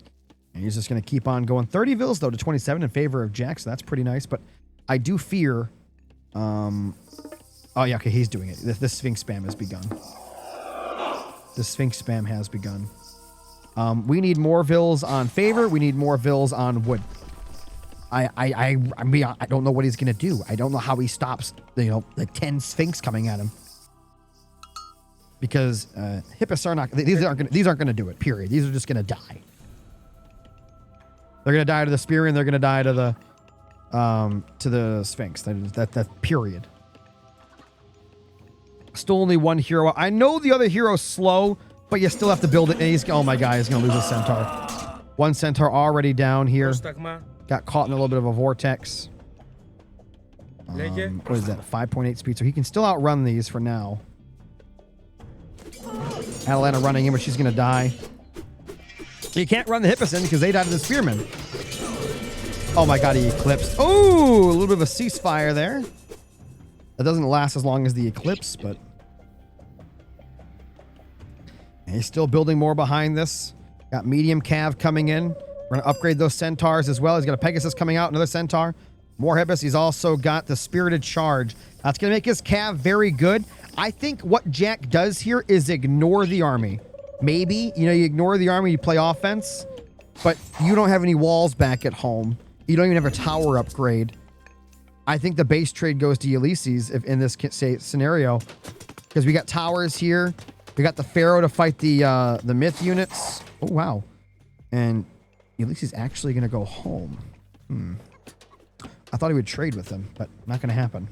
Speaker 1: And he's just going to keep on going. 30 vills, though, to 27 in favor of Jack, so that's pretty nice. But I do fear... oh, yeah, okay, he's doing it. The Sphinx spam has begun. The Sphinx spam has begun. We need more vills on favor. We need more vills on wood. I mean, I don't know what he's going to do. I don't know how he stops, you know, the 10 Sphinx coming at him. Because Hippus are not... These aren't going to do it, period. These are just going to die. They're going to die to the Spear, and they're going to die to the Sphinx. That period. Still only 1 hero. I know the other hero's slow, but you still have to build it. And he's... Oh, my God. He's going to lose a centaur. 1 centaur already down here. Got caught in a little bit of a vortex. What is that? 5.8 speed. So he can still outrun these for now. Atalanta running in, but she's going to die. You can't run the Hippus in because they died to the Spearman. Oh my God, he eclipsed. Oh, a little bit of a ceasefire there. That doesn't last as long as the eclipse, but... And he's still building more behind this. Got medium cav coming in. We're going to upgrade those centaurs as well. He's got a Pegasus coming out, another centaur. More Hippus. He's also got the Spirited Charge. That's going to make his cav very good. I think what Jack does here is ignore the army. Maybe, you know, you ignore the army, you play offense, but you don't have any walls back at home. You don't even have a tower upgrade. I think the base trade goes to Ulysses if in this scenario, because we got towers here. We got the Pharaoh to fight the myth units. Oh, wow. And Ulysses actually going to go home. I thought he would trade with him, but not going to happen.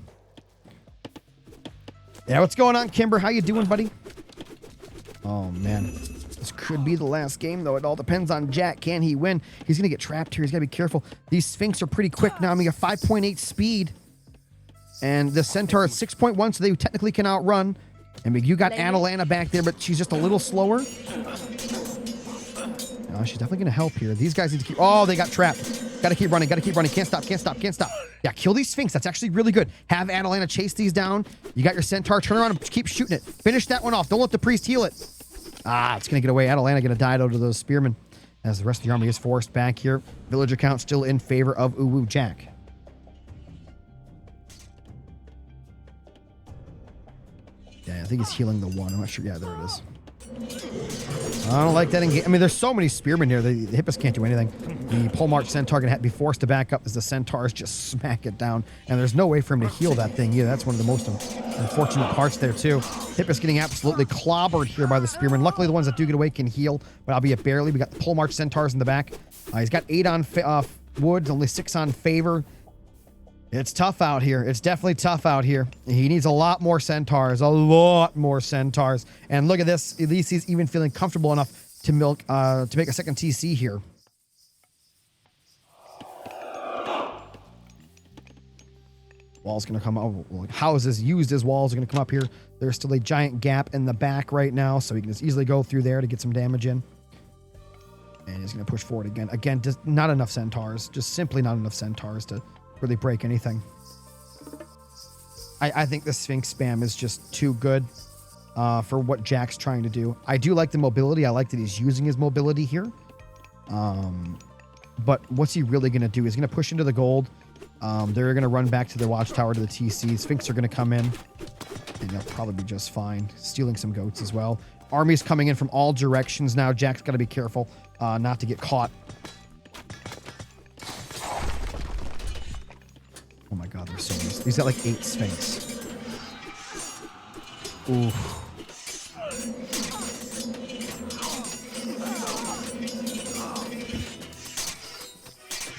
Speaker 1: Yeah, what's going on, Kimber? How you doing, buddy? Oh, man. This could be the last game, though. It all depends on Jack. Can he win? He's going to get trapped here. He's got to be careful. These Sphinx are pretty quick now. I mean, 5.8 speed. And the Centaur is 6.1, so they technically can outrun. I mean, you got Atalanta back there, but she's just a little slower. No, she's definitely going to help here. These guys need to keep... Oh, they got trapped. Got to keep running. Got to keep running. Can't stop. Can't stop. Can't stop. Yeah, kill these Sphinx. That's actually really good. Have Atalanta chase these down. You got your Centaur. Turn around and keep shooting it. Finish that one off. Don't let the priest heal it. Ah, it's going to get away. Atalanta going to die out to those spearmen as the rest of the army is forced back here. Villager count still in favor of Uwu Jack. Yeah, I think he's healing the one. I'm not sure. Yeah, there it is. I don't like that. I mean, there's so many spearmen here. The Hippus can't do anything. The pole march centaur going to be forced to back up as the centaurs just smack it down. And there's no way for him to heal that thing either. That's one of the most unfortunate parts there, too. Hippus getting absolutely clobbered here by the spearmen. Luckily, the ones that do get away can heal, but albeit barely. We got the pole march centaurs in the back. He's got 8 on wood, only 6 on favor. It's tough out here. It's definitely tough out here. He needs a lot more centaurs. A lot more centaurs. And look at this. Ulysses even feeling comfortable enough to make a second TC here. Walls going to come out. Houses used as walls are going to come up here. There's still a giant gap in the back right now, so he can just easily go through there to get some damage in. And he's going to push forward again. Again, just not enough centaurs. Just simply not enough centaurs to really break anything. I think the Sphinx spam is just too good for what Jack's trying to do. I do like the mobility. I like that he's using his mobility here. But what's he really going to do? He's going to push into the gold. They're going to run back to their watchtower to the TC. Sphinx are going to come in. And they'll probably be just fine. Stealing some goats as well. Armies coming in from all directions now. Jack's got to be careful not to get caught. Oh my God, there's so many. He's got like 8 Sphinx. Oof.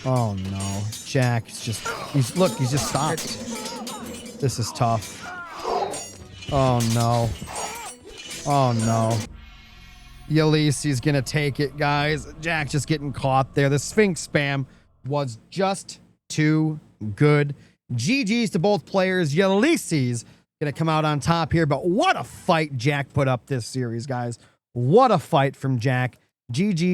Speaker 1: Oh no, Jack is just, he's just stopped. This is tough. Oh no. Oh no. Ulysses gonna take it, guys. Jack just getting caught there. The Sphinx spam was just too good. GG's to both players. Ulysses gonna come out on top here, but what a fight Jack put up this series, guys. What a fight from Jack. GG's.